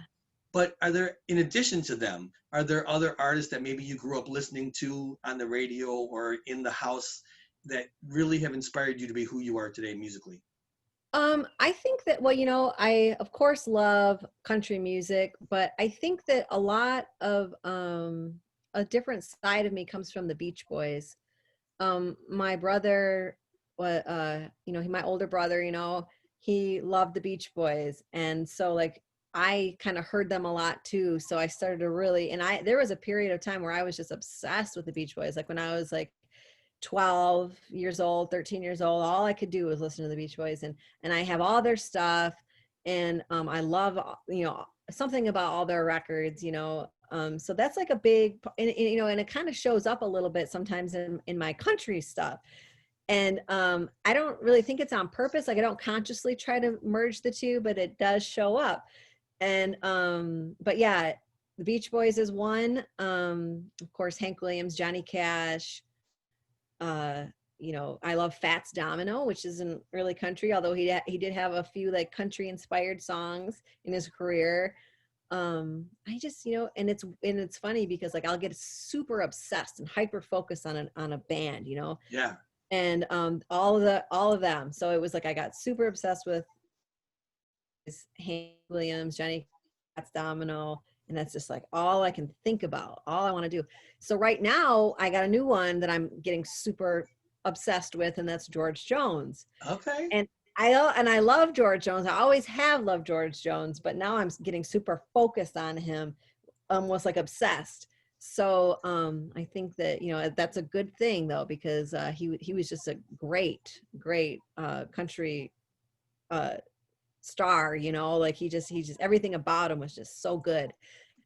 A: but are there, in addition to them, are there other artists that maybe you grew up listening to on the radio or in the house that really have inspired you to be who you are today musically?
B: I think that, well, I of course love country music, but I think that a lot of a different side of me comes from the Beach Boys. My brother, my older brother, he loved the Beach Boys, and so like I kind of heard them a lot too. So I started to really, and there was a period of time where I was just obsessed with the Beach Boys. Like when I was like 12 years old, 13 years old, all I could do was listen to the Beach Boys, and I have all their stuff, and I love something about all their records. So that's like a big and it kind of shows up a little bit sometimes in my country stuff. And I don't really think it's on purpose. Like I don't consciously try to merge the two, but it does show up. And but yeah, the Beach Boys is one. Of course, Hank Williams, Johnny Cash. uh I love Fats Domino, which isn't really country, although he did have a few like country inspired songs in his career. I just, and it's funny because like I'll get super obsessed and hyper focused on a band,
A: Yeah.
B: and all of them. So it was like I got super obsessed with Hank Williams, Johnny Cat's Domino, and that's just like all I can think about, all I want to do. So right now I got a new one that I'm getting super obsessed with, and that's George Jones.
A: Okay.
B: And I love George Jones. I always have loved George Jones, but now I'm getting super focused on him, almost like obsessed. So I think that that's a good thing though, because he was just a great country star. Like he just everything about him was just so good.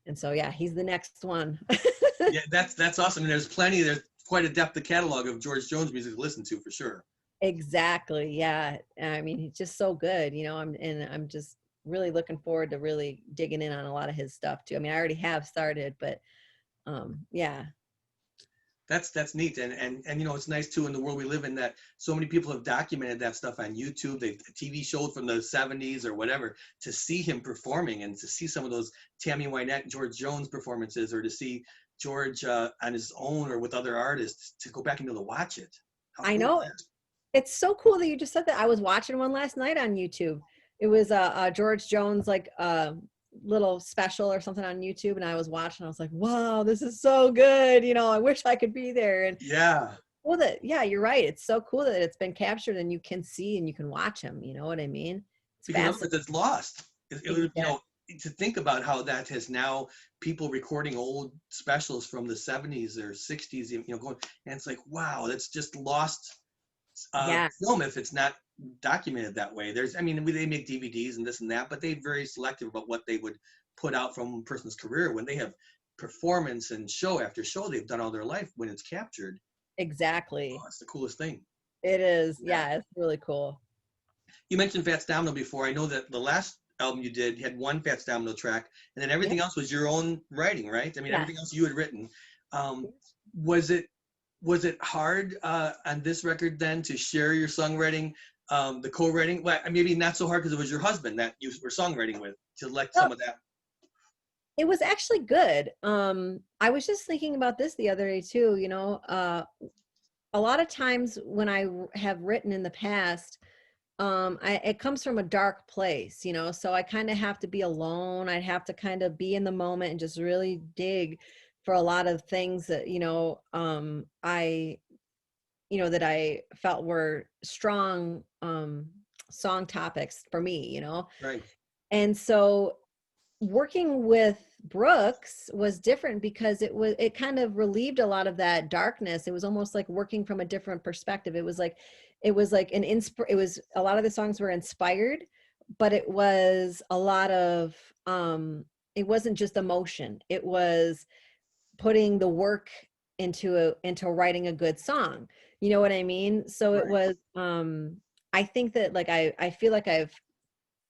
B: And so yeah, he's the next one.
A: Yeah, that's awesome. And there's quite a depth of catalog of George Jones music to listen to for sure.
B: Exactly. Yeah. I mean, he's just so good, I'm just really looking forward to really digging in on a lot of his stuff too. I mean, I already have started, but yeah.
A: That's neat. And it's nice too in the world we live in that so many people have documented that stuff on YouTube. They've TV showed from the 70s or whatever, to see him performing and to see some of those Tammy Wynette, George Jones performances, or to see George on his own or with other artists, to go back and be able to watch it. How
B: I
A: cool is
B: know.
A: that?
B: It's so cool that you just said that. I was watching one last night on YouTube. It was a George Jones like little special or something on YouTube, and I was watching. I was like, "Wow, this is so good!" I wish I could be there. And
A: Yeah.
B: well, yeah, you're right. It's so cool that it's been captured and you can see and you can watch him. You know what I mean? It's
A: Because otherwise
B: fascinating.
A: it's lost. It would,
B: Exactly.
A: to think about how that has now people recording old specials from the 70s or 60s, going, and it's like, wow, that's just lost
B: Yeah,
A: film if it's not documented that way. They make DVDs and this and that, but they're very selective about what they would put out from a person's career when they have performance and show after show they've done all their life. When it's captured, oh,
B: exactly.
A: it's the coolest thing.
B: It is.
A: Yeah.
B: Yeah, it's really cool.
A: You mentioned Fats Domino before. I know that the last album you did had one Fats Domino track, and then
B: Yeah.
A: everything else was your own writing, right? I mean,
B: Yeah.
A: everything else you had written. Was it hard on this record then to share your songwriting, the co-writing? Well, maybe not so hard because it was your husband that you were songwriting with, to let some
B: Well,
A: of that.
B: it was actually good. I was just thinking about this the other day too, a lot of times when I have written in the past, it comes from a dark place, so I kind of have to be alone. I'd have to kind of be in the moment and just really dig for a lot of things that, that I felt were strong, song topics for me,
A: Right.
B: and so working with Brooks was different because it kind of relieved a lot of that darkness. It was almost like working from a different perspective. It was like it was a lot of the songs were inspired, but it was a lot of it wasn't just emotion. It was putting the work into writing a good song. You know what I mean? So it
A: Right.
B: was I think that like I feel like I've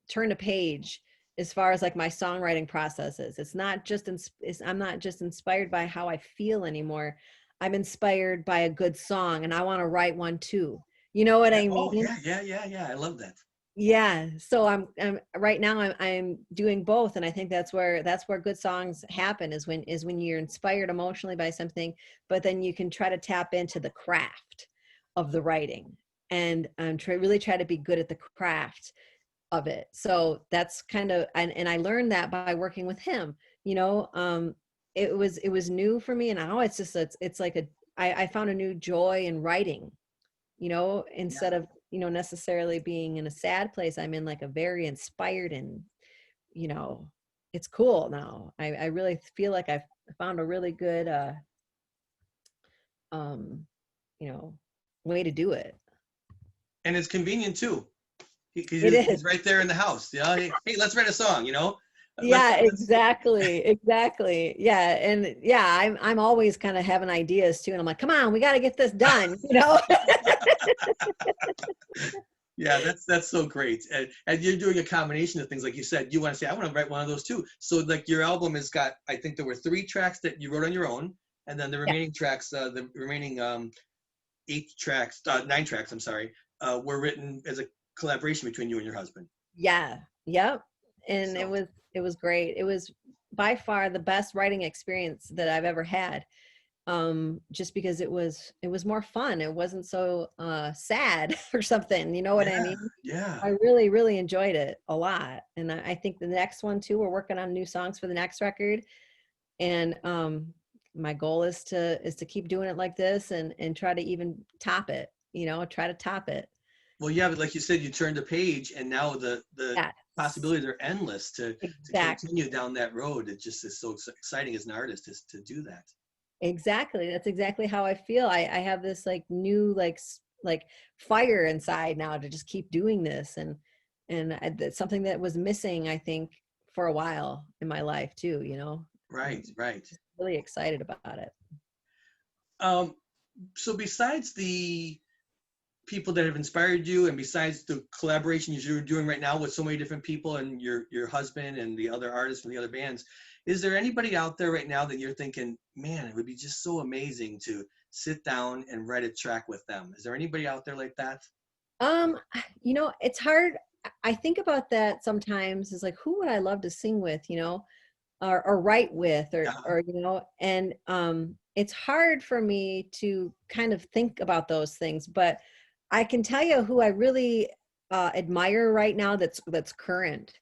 B: turned a page as far as like my songwriting process is. I'm not just inspired by how I feel anymore. I'm inspired by a good song and I want to write one too. You know what
A: Yeah.
B: I
A: Oh,
B: mean?
A: yeah, yeah, yeah, yeah. I love that.
B: Yeah. So I'm right now I'm doing both, and I think that's where good songs happen is when you're inspired emotionally by something, but then you can try to tap into the craft of the writing and really try to be good at the craft of it. So that's kind of, and I learned that by working with him. It was new for me, and now it's like I found a new joy in writing.
A: Yeah.
B: Instead of necessarily being in a sad place, I'm in like a very inspired, and you know it's cool now. I really feel like I've found a really good um you know way to do it.
A: And it's convenient too, because
B: It is.
A: he's right there in the house. Yeah. Hey, let's write a song.
B: Yeah,
A: Let's.
B: exactly. Yeah, and yeah, I'm always kind of having ideas too, and I'm like, come on, we got to get this done.
A: Yeah, that's so great. And you're doing a combination of things, like you said. You want to say, I want to write one of those too. So like your album has got, I think there were 3 tracks that you wrote on your own, and then the
B: Yeah,
A: remaining tracks, the remaining 8 tracks, 9 tracks, I'm sorry, were written as a collaboration between you and your husband.
B: yeah, yep. And it
A: So
B: was it was great. It was by far the best writing experience that I've ever had. Just because it was more fun. It wasn't so sad or something, you know what I
A: Yeah,
B: mean?
A: yeah.
B: I really, really enjoyed it a lot. And I think the next one too, we're working on new songs for the next record. And my goal is to keep doing it like this and try to even top it, try to top it.
A: Well, yeah, but like you said, you turned the page, and now the
B: Yes,
A: possibilities are endless to
B: exactly.
A: continue down that road. It just is so exciting as an artist to do that.
B: Exactly. That's exactly how I feel. I have this like new like fire inside now to just keep doing this, and that's something that was missing, I think, for a while in my life too,
A: Right, right.
B: just really excited about it.
A: Um, so besides the people that have inspired you, and besides the collaborations you're doing right now with so many different people and your husband and the other artists from the other bands, is there anybody out there right now that you're thinking, man, it would be just so amazing to sit down and write a track with them? Is there anybody out there like that?
B: Um, it's hard. I think about that sometimes. Is like, who would I love to sing with, or write with,
A: Yeah,
B: and it's hard for me to kind of think about those things. But I can tell you who I really admire right now. That's current.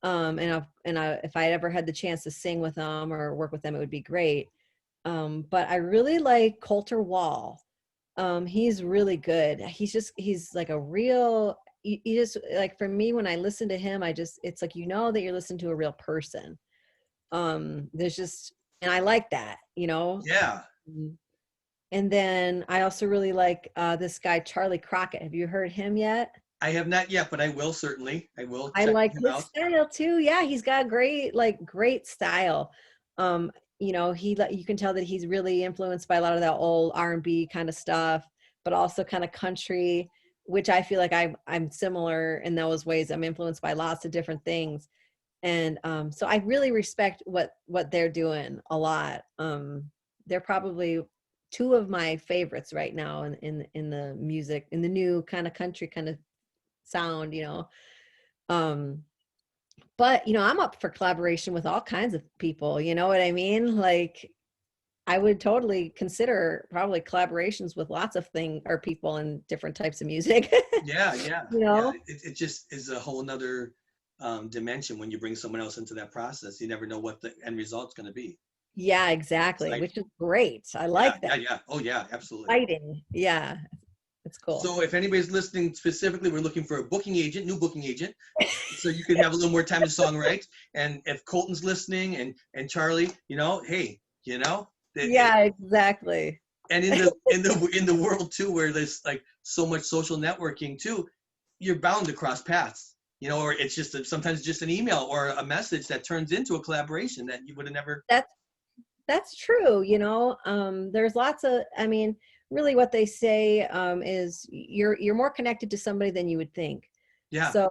B: If I ever had the chance to sing with them or work with them, it would be great. But I really like Coulter Wall. He's really good. He's like a real, you just like, for me, when I listen to him, it's like, that you're listening to a real person. There's just, and I like that,
A: yeah.
B: Mm. And then I also really like this guy, Charlie Crockett. Have you heard him yet?
A: I have not yet, but I will certainly. I will
B: I
A: check
B: like
A: him
B: his
A: out.
B: style too. Yeah, he's got great style. Um, you can tell that he's really influenced by a lot of that old R&B kind of stuff, but also kind of country, which I feel like I'm similar in those ways. I'm influenced by lots of different things. And so I really respect what they're doing a lot. They're probably two of my favorites right now in the music, in the new kind of country kind of sound. Um, but I'm up for collaboration with all kinds of people, you know what I mean? Like, I would totally consider probably collaborations with lots of thing or people in different types of music.
A: Yeah, yeah,
B: you
A: yeah.
B: know
A: It just is a whole nother dimension when you bring someone else into that process. You never know what the end result's going to be.
B: yeah, exactly,
A: Exciting.
B: which is great. I
A: Yeah,
B: like that.
A: yeah, yeah. Oh, yeah, absolutely.
B: Exciting. Yeah, it's cool.
A: So if anybody's listening specifically, we're looking for a booking agent, new booking agent, so you could have a little more time to songwrite. And if Colton's listening and Charlie, hey,
B: Yeah, exactly.
A: and in the world too, where there's like so much social networking too, you're bound to cross paths. Or it's just sometimes just an email or a message that turns into a collaboration that you would have never.
B: That's true. There's lots of, I mean, really what they say is you're more connected to somebody than you would think.
A: Yeah.
B: So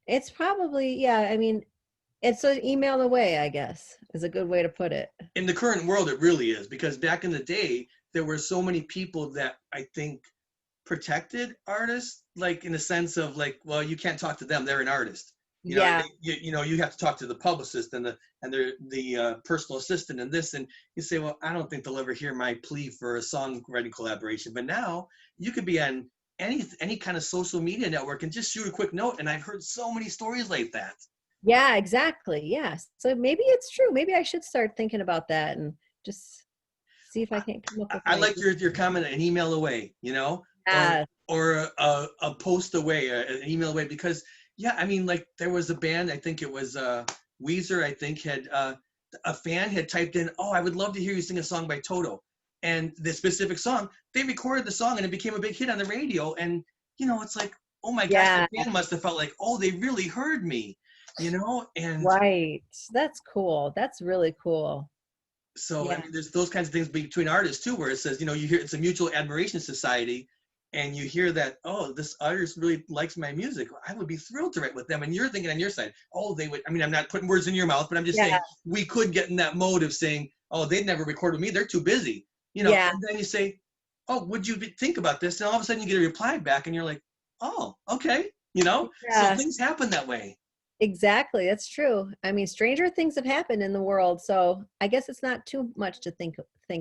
B: it's probably, yeah, I mean, it's an email away, I guess, is a good way to put it.
A: In the current world, it really is, because back in the day, there were so many people that I think protected artists, like in the sense of like, well, you can't talk to them; they're an artist.
B: Yeah.
A: You have to talk to the publicist and the personal assistant and this, and you say, well, I don't think they'll ever hear my plea for a songwriting collaboration. But now you could be on any kind of social media network and just shoot a quick note, and I've heard so many stories like that.
B: Yeah, exactly. Yes. So maybe it's true. Maybe I should start thinking about that and just see if I can't come up with
A: I
B: an
A: like
B: idea.
A: your comment, an email away, or
B: Yeah.
A: a post away, an email away, because yeah, I mean, like there was a band, I think it was Weezer, I think had a fan had typed in, oh, I would love to hear you sing a song by Toto, and the specific song, they recorded the song and it became a big hit on the radio, and it's like, oh my gosh, the
B: Yeah.
A: fan must have felt like, oh, they really heard me, and
B: Right. That's cool. That's really cool.
A: so I
B: Yeah.
A: mean, there's those kinds of things between artists too, where it says, you hear it's a mutual admiration society, and you hear that, oh, this artist really likes my music. I would be thrilled to write with them. And you're thinking on your side, oh, they would. I mean, I'm not putting words in your mouth, but I'm just
B: Yeah.
A: saying we could get in that mode of saying, oh, they'd never record with me. They're too busy.
B: Yeah.
A: And then you say, oh, would you think about this? And all of a sudden you get a reply back, and you're like, oh, okay. So
B: Yeah.
A: things happen that way.
B: Exactly. That's true. I mean, stranger things have happened in the world, so I guess it's not too much to think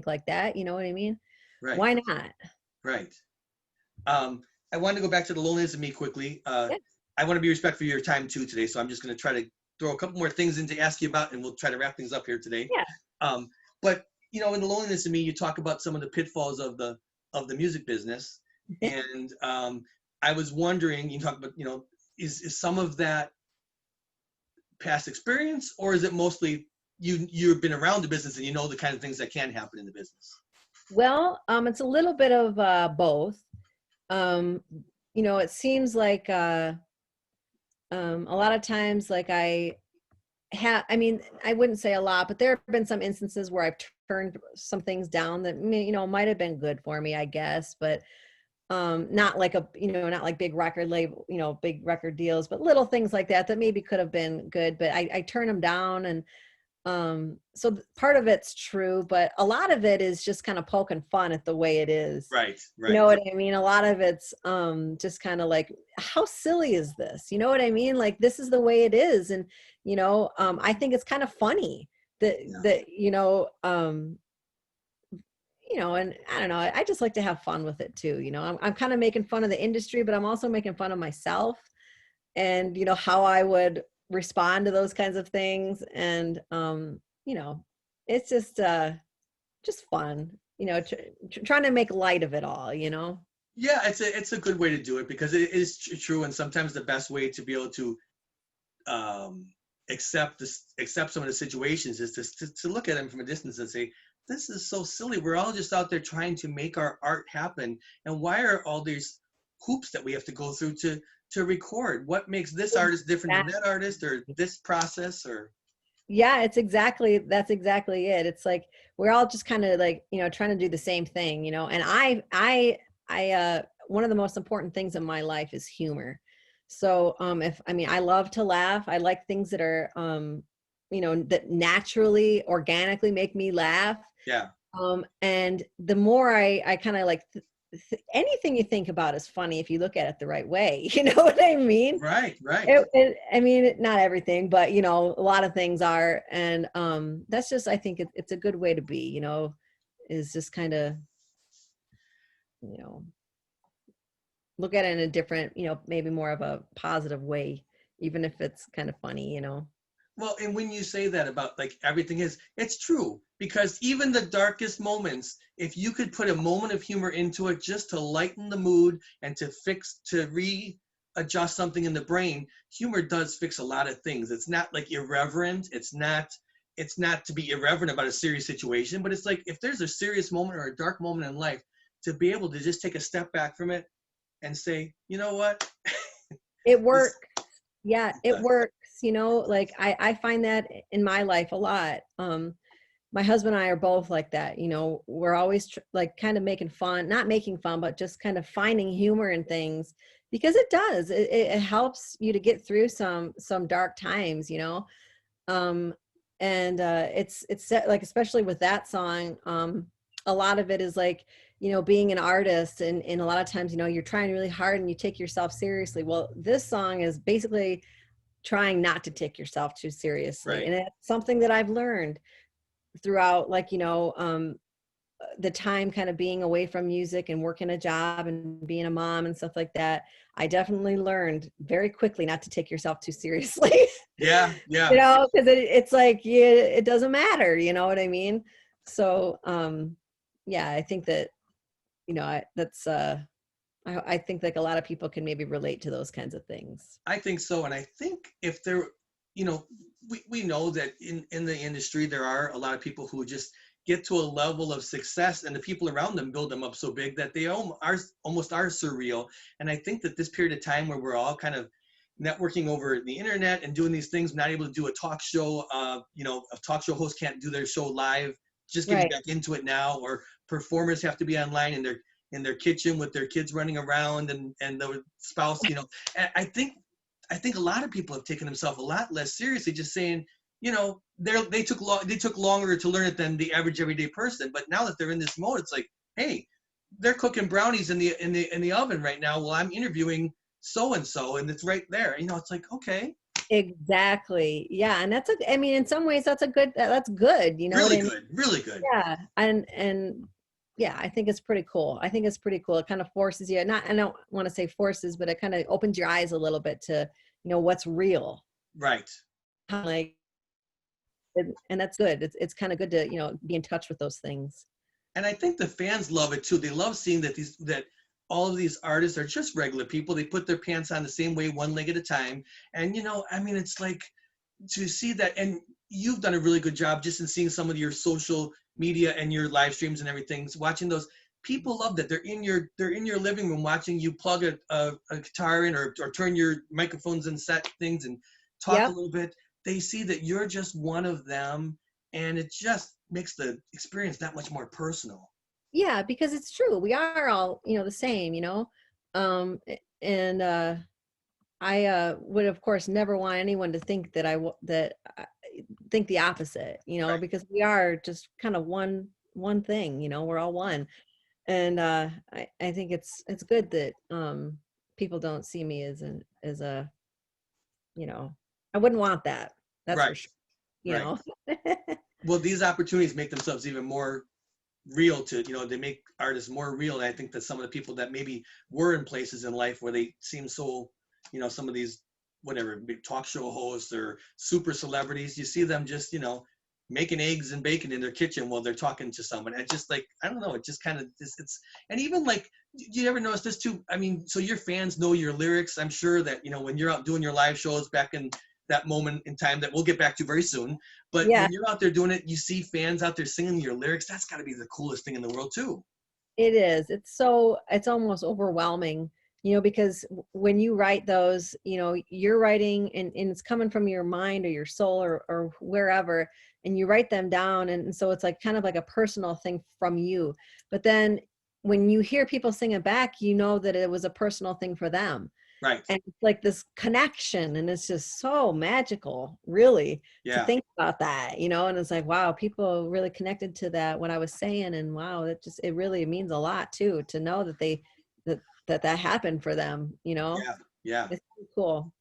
B: like that. You know what I mean?
A: Right,
B: Why not?
A: right. Um, I wanted to go back to the loneliness of me quickly.
B: Yeah.
A: I want to be respectful of your time too today, so I'm just going to try to throw a couple more things in to ask you about, and we'll try to wrap things up here today.
B: Yeah.
A: Um, but in the loneliness of me, you talk about some of the pitfalls of the music business, and I was wondering, you talk about, is some of that past experience, or is it mostly you've been around the business and you know the kind of things that can happen in the business?
B: Well, it's a little bit of both. Um, it seems like a lot of times, like I mean, I wouldn't say a lot, but there have been some instances where I've turned some things down that might have been good for me, I guess, but not like not like big record label, big record deals, but little things like that maybe could have been good, but I turn them down. And so part of it's true, but a lot of it is just kind of poking fun at the way it is.
A: Right,
B: You
A: right.
B: know what I mean? A lot of it's just kind of like, how silly is this? You know what I mean? Like, this is the way it is. And I think it's kind of funny that
A: Yeah.
B: and I don't know, I just like to have fun with it too. I'm kind of making fun of the industry, but I'm also making fun of myself and how I would respond to those kinds of things. And it's just fun, trying to make light of it all.
A: Yeah, it's a good way to do it, because it is true, and sometimes the best way to be able to um, accept some of the situations is to look at them from a distance and say, this is so silly. We're all just out there trying to make our art happen, and why are all these hoops that we have to go through to record? What makes this artist different than that artist, or this process, or
B: Yeah, that's exactly it. It's like we're all just kind of like, trying to do the same thing, and one of the most important things in my life is humor. So I love to laugh. I like things that are that naturally, organically make me laugh.
A: yeah,
B: And the more I kind of like anything you think about is funny if you look at it the right way. You know what I mean?
A: right, right.
B: I mean, not everything, but a lot of things are. And that's just, I think it's a good way to be, is just kind of, you know, look at it in a different, maybe more of a positive way, even if it's kind of funny.
A: Well, and when you say that about like everything it's true, because even the darkest moments, if you could put a moment of humor into it just to lighten the mood and to readjust something in the brain, humor does fix a lot of things. It's not like irreverent. It's not to be irreverent about a serious situation, but it's like if there's a serious moment or a dark moment in life, to be able to just take a step back from it and say, you know what?
B: It works.
A: This,
B: Yeah, it works. Like I find that in my life a lot. My husband and I are both like that. We're always like kind of making fun, not making fun, but just kind of finding humor in things, because it does. It helps you to get through some dark times. Um, and it's like, especially with that song, a lot of it is like, being an artist, and a lot of times, you're trying really hard and you take yourself seriously. Well, this song is basically trying not to take yourself too seriously.
A: right.
B: And it's something that I've learned throughout, like, the time kind of being away from music and working a job and being a mom and stuff like that. I definitely learned very quickly not to take yourself too seriously.
A: Yeah, yeah.
B: Because it's like, yeah, it doesn't matter. You know what I mean? So, yeah, I think that, that's, I think like a lot of people can maybe relate to those kinds of things.
A: I think so. And I think if there, we know that in the industry, there are a lot of people who just get to a level of success, and the people around them build them up so big that they almost are surreal. And I think that this period of time where we're all kind of networking over the internet and doing these things, not able to do a talk show, a talk show host can't do their show live, just getting
B: Right.
A: back into it now, or performers have to be online in their kitchen with their kids running around and the spouse, And I think a lot of people have taken themselves a lot less seriously, just saying, they took longer to learn it than the average everyday person. But now that they're in this mode, it's like, hey, they're cooking brownies in the oven right now while I'm interviewing so and so, and it's right there. It's like, okay,
B: Exactly. Yeah. And I mean, in some ways that's good. You know what
A: Really
B: I mean?
A: good, really good.
B: Yeah. And yeah, I think it's pretty cool. I think it's pretty cool. It kind of forces you, not, I don't want to say forces, but it kind of opens your eyes a little bit to, what's real.
A: Right.
B: Like, and that's good. It's kind of good to, be in touch with those things.
A: And I think the fans love it too. They love seeing that all of these artists are just regular people. They put their pants on the same way, one leg at a time. And I mean, it's like to see that, and you've done a really good job just in seeing some of your social media and your live streams and everything. So watching those, people love that. They're in your living room watching you plug a guitar in or turn your microphones and set things and talk a
B: Yep.
A: little bit. They see that you're just one of them, and it just makes the experience that much more personal.
B: Yeah, because it's true. We are all, the same, and I would of course never want anyone to think that I think the opposite,
A: Right.
B: because we are just kind of one thing, we're all one. And I think it's good that people don't see me as a, you know, I wouldn't want that. That's for
A: Right.
B: sure, you
A: Right.
B: know.
A: Well, these opportunities make themselves even more real they make artists more real. And I think that some of the people that maybe were in places in life where they seem so, some of these, whatever, big talk show hosts or super celebrities, you see them just, making eggs and bacon in their kitchen while they're talking to someone. And just like, I don't know, it just kind of, and even like, do you ever notice this too? I mean, so your fans know your lyrics. I'm sure that, when you're out doing your live shows back in that moment in time that we'll get back to very soon. But
B: Yeah,
A: when you're out there doing it, you see fans out there singing your lyrics. That's got to be the coolest thing in the world too.
B: it is. It's almost overwhelming, because when you write those, you're writing and it's coming from your mind or your soul or wherever, and you write them down. And so it's like kind of like a personal thing from you. But then when you hear people sing it back, you know that it was a personal thing for them.
A: Right.
B: And it's like this connection, and it's just so magical, really, to
A: Yeah.
B: think about that, and it's like, wow, people really connected to that, what I was saying. And wow, it really means a lot too, to know that that happened for them,
A: Yeah. Yeah.
B: it's pretty cool.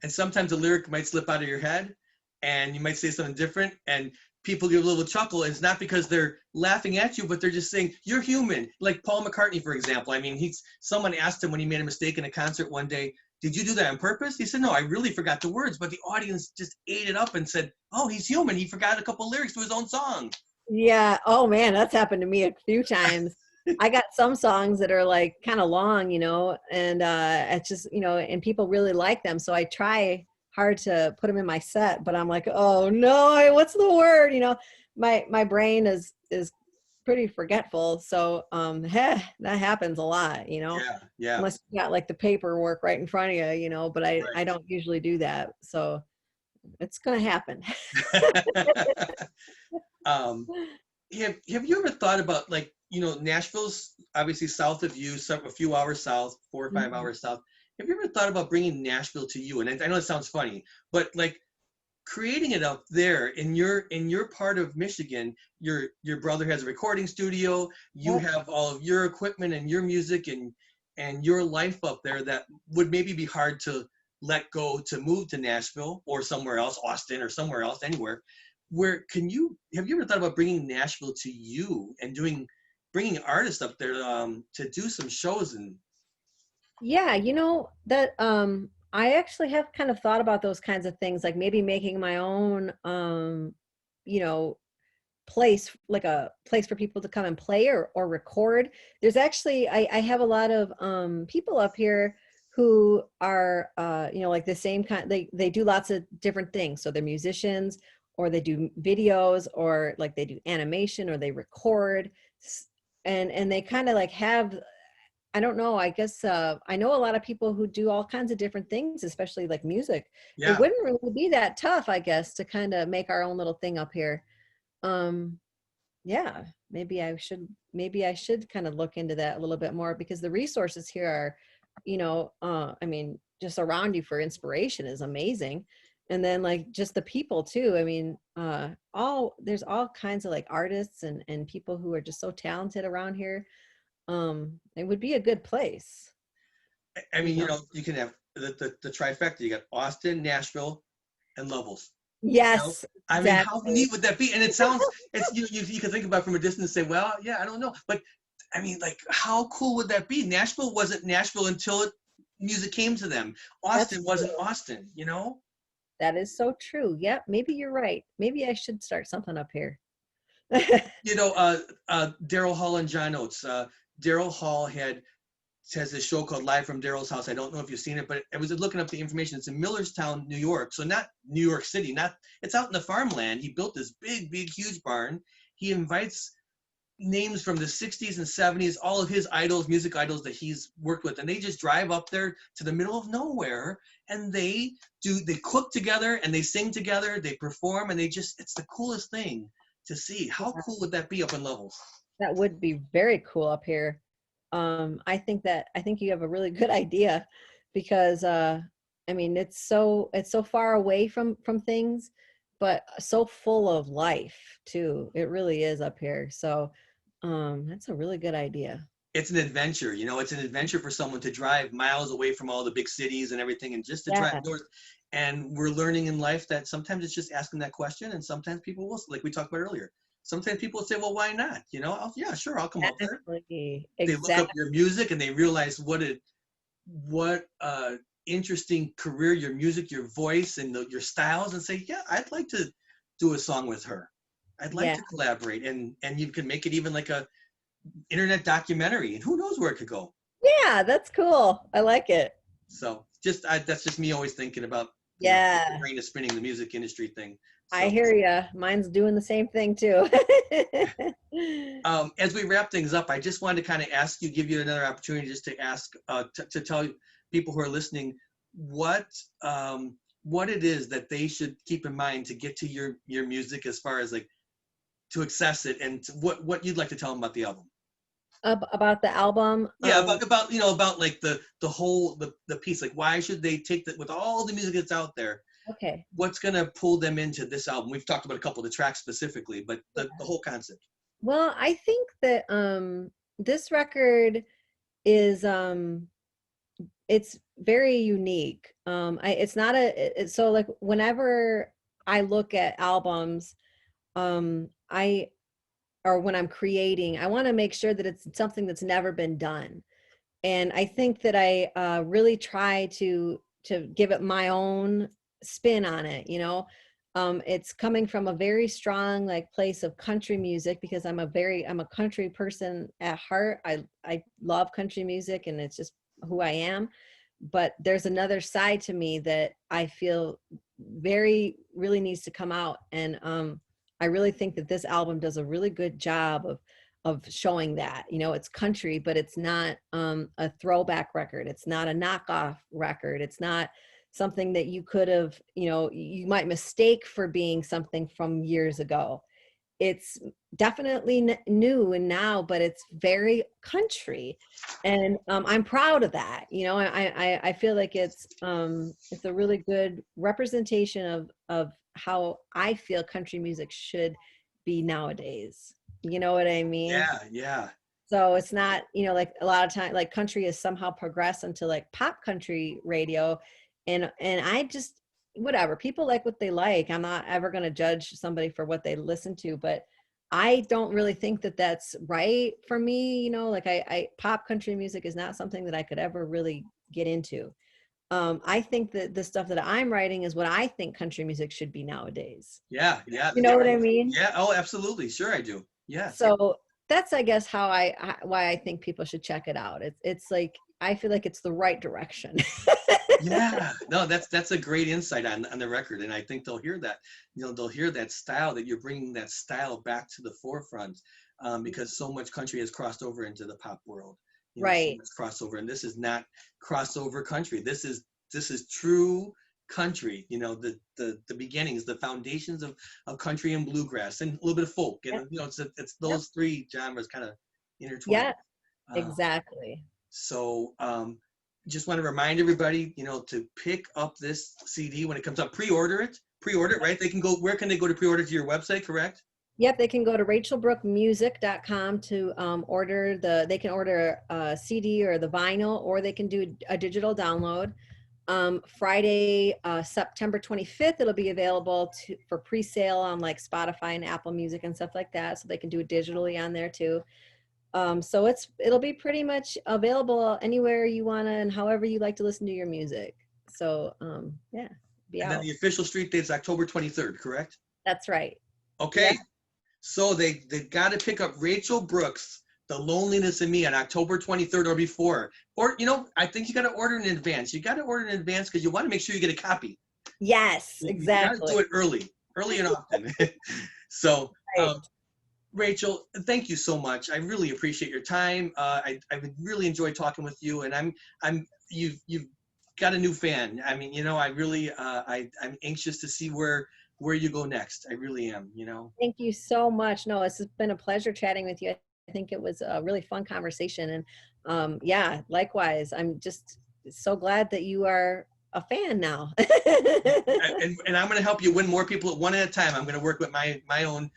A: And sometimes a lyric might slip out of your head and you might say something different and people get a little chuckle. It's not because they're laughing at you, but they're just saying you're human. Like Paul McCartney, for example. I mean, someone asked him when he made a mistake in a concert one day, did you do that on purpose? He said, no, I really forgot the words, but the audience just ate it up and said, oh, he's human. He forgot a couple lyrics to his own song.
B: Yeah. Oh man, that's happened to me a few times. I got some songs that are like kind of long, and it's just, and people really like them. So I try hard to put them in my set, but I'm like, oh no, what's the word? My brain is pretty forgetful. So that happens a lot,
A: Yeah. Yeah.
B: unless you got like the paperwork right in front of you, but I
A: Right.
B: don't usually do that. So it's gonna happen.
A: um, have you ever thought about, like, Nashville's obviously south of you, a few hours south, 4 or 5 hours south. Have you ever thought about bringing Nashville to you? And I know it sounds funny, but like creating it up there in your part of Michigan. Your brother has a recording studio. You
B: Yep.
A: have all of your equipment and your music and your life up there that would maybe be hard to let go to move to Nashville or somewhere else, Austin or somewhere else, anywhere. Where have you ever thought about bringing Nashville to you and bringing artists up there to do some shows and
B: Yeah, that I actually have kind of thought about those kinds of things, like maybe making my own you know, place, like a place for people to come and play or record. There's actually I have a lot of people up here who are like the same kind, they do lots of different things. So they're musicians, or they do videos, or like they do animation, or they record and they kind of like have, I don't know. I guess I know a lot of people who do all kinds of different things, especially like music. It
A: yeah.
B: wouldn't really be that tough, I guess, to kind of make our own little thing up here. Um, yeah, maybe I should kind of look into that a little bit more, because the resources here are, I mean, just around you for inspiration is amazing. And then like just the people too. I mean, there's all kinds of like artists and people who are just so talented around here. It would be a good place,
A: I
B: you
A: mean,
B: know.
A: you can have the trifecta. You got Austin, Nashville, and levels. You know,
B: Yes,
A: I mean, how
B: exactly.
A: neat would that be? And it sounds, it's you can think about it from a distance and say, well, yeah, I don't know, but I mean, like, how cool would that be? Nashville wasn't Nashville until music came to them.
B: That's
A: Austin wasn't
B: true.
A: Austin, you know?
B: That is so true. Yep, maybe you're right. Maybe I should start something up here.
A: You know, Daryl Hall and John Oates. Daryl Hall has this show called Live from Daryl's House. I don't know if you've seen it, but I was looking up the information. It's in Millerstown, New York. So not New York City, not it's out in the farmland. He built this big, huge barn. He invites names from the 60s and 70s, all of his idols, music idols that he's worked with, and they just drive up there to the middle of nowhere, and they cook together and they sing together, they perform, and it's the coolest thing to see. How cool would that be up in Levels?
B: That would be very cool up here. I think you have a really good idea because I mean it's so far away from things, but so full of life too. It really is up here. So that's a really good idea.
A: It's an adventure, it's an adventure for someone to drive miles away from all the big cities and everything, and just to drive
B: Yeah,
A: north. And we're learning in life that sometimes it's just asking that question, and sometimes people will, like we talked about earlier, sometimes people will say, well, why not? Yeah, sure, I'll come up there.
B: exactly.
A: They look up
B: Exactly.
A: your music and they realize what interesting career, your music, your voice, and your styles, and say, yeah, I'd like to do a song with her. I'd like
B: Yeah.
A: to collaborate, and you can make it even like a internet documentary, and who knows where it could go.
B: Yeah, that's cool. I like it.
A: So that's just me always thinking about, the
B: Yeah.
A: brain is spinning, the music industry thing.
B: I
A: So
B: hear you. Mine's doing the same thing too.
A: as we wrap things up, I just wanted to kind of give you another opportunity just to ask, to tell people who are listening what what it is that they should keep in mind to get to your music, as far as like to access it, and what you'd like to tell them about the album.
B: About the album.
A: Yeah, about like the whole the piece. Like, why should they take that with all the music that's out there?
B: Okay.
A: What's gonna pull them into this album? We've talked about a couple of the tracks specifically, but the whole concept.
B: Well, I think that this record is it's very unique. It's not so like whenever I look at albums, I or when I'm creating, I want to make sure that it's something that's never been done. And I think that I really try to give it my own spin on it. It's coming from a very strong like place of country music because I'm a country person at heart. I love country music and it's just who I am. But there's another side to me that I feel very really needs to come out, and I really think that this album does a really good job of showing that. It's country, but it's not a throwback record. It's not a knockoff record. It's not something that you could have, you might mistake for being something from years ago. It's definitely new and now, but it's very country, and I'm proud of that. I feel like it's a really good representation of how I feel country music should be nowadays. You know what I mean?
A: Yeah, yeah.
B: So it's not, like a lot of time, like country has somehow progressed into like pop country radio. And I just, whatever, people like what they like. I'm not ever going to judge somebody for what they listen to, but I don't really think that that's right for me. Like I pop country music is not something that I could ever really get into. I think that the stuff that I'm writing is what I think country music should be nowadays.
A: Yeah, yeah,
B: You know
A: yeah,
B: what I mean?
A: yeah. Oh, absolutely. Sure, I do. Yes.
B: So that's, I guess, why I think people should check it out. It's like I feel like it's the right direction.
A: Yeah. No, that's a great insight on the record, and I think they'll hear that. They'll hear that style, that you're bringing that style back to the forefront, because so much country has crossed over into the pop world. So
B: Right.
A: much crossover, and this is not crossover country. This is true country. The beginnings, the foundations of country and bluegrass, and a little bit of folk,
B: Yep.
A: and it's
B: Yep.
A: those three genres kind of intertwined.
B: Yeah,
A: Uh,
B: exactly.
A: so just want to remind everybody, to pick up this CD when it comes out. Pre-order it, right? They can go. Where can they go to pre-order? To your website, correct?
B: Yep, they can go to rachelbrookemusic.com to they can order a CD or the vinyl, or they can do a digital download. Friday, September 25th, it'll be available for pre-sale on like Spotify and Apple Music and stuff like that. So they can do it digitally on there too. So it'll be pretty much available anywhere you want to and however you like to listen to your music. So yeah, be
A: And then
B: out.
A: the official street date is October 23rd, correct?
B: That's right.
A: Okay.
B: Yeah.
A: So they got to pick up Rachel Brooks, The Loneliness in Me on October 23rd or before. Or, I think you got to order in advance. You got to order in advance because you want to make sure you get a copy.
B: Yes,
A: You got to
B: exactly.
A: do it early and often. So,
B: Right.
A: Rachel, thank you so much. I really appreciate your time. I would really enjoy talking with you, and you've got a new fan. I mean, I really, I'm anxious to see where you go next. I really am.
B: Thank you so much. No, it's been a pleasure chatting with you. I think it was a really fun conversation. And yeah, likewise, I'm just so glad that you are a fan now.
A: And I'm going to help you win more people one at a time. I'm going to work with my own,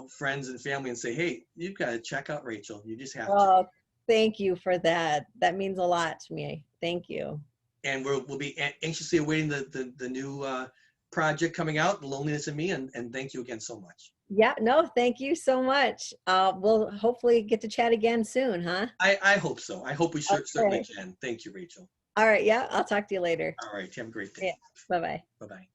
A: friends and family and say, hey, you've got to check out Rachel. You just have to.
B: Oh, thank you for that. That means a lot to me. Thank you.
A: And we'll be anxiously awaiting the new project coming out, The Loneliness in Me. And thank you again so much.
B: Yeah, no, thank you so much. We'll hopefully get to chat again soon, huh?
A: I hope so. I hope we certainly
B: Okay.
A: can. Thank you, Rachel.
B: All right. Yeah, I'll talk to you later.
A: All right. Have a great day.
B: Yeah. Bye-bye.
A: Bye-bye.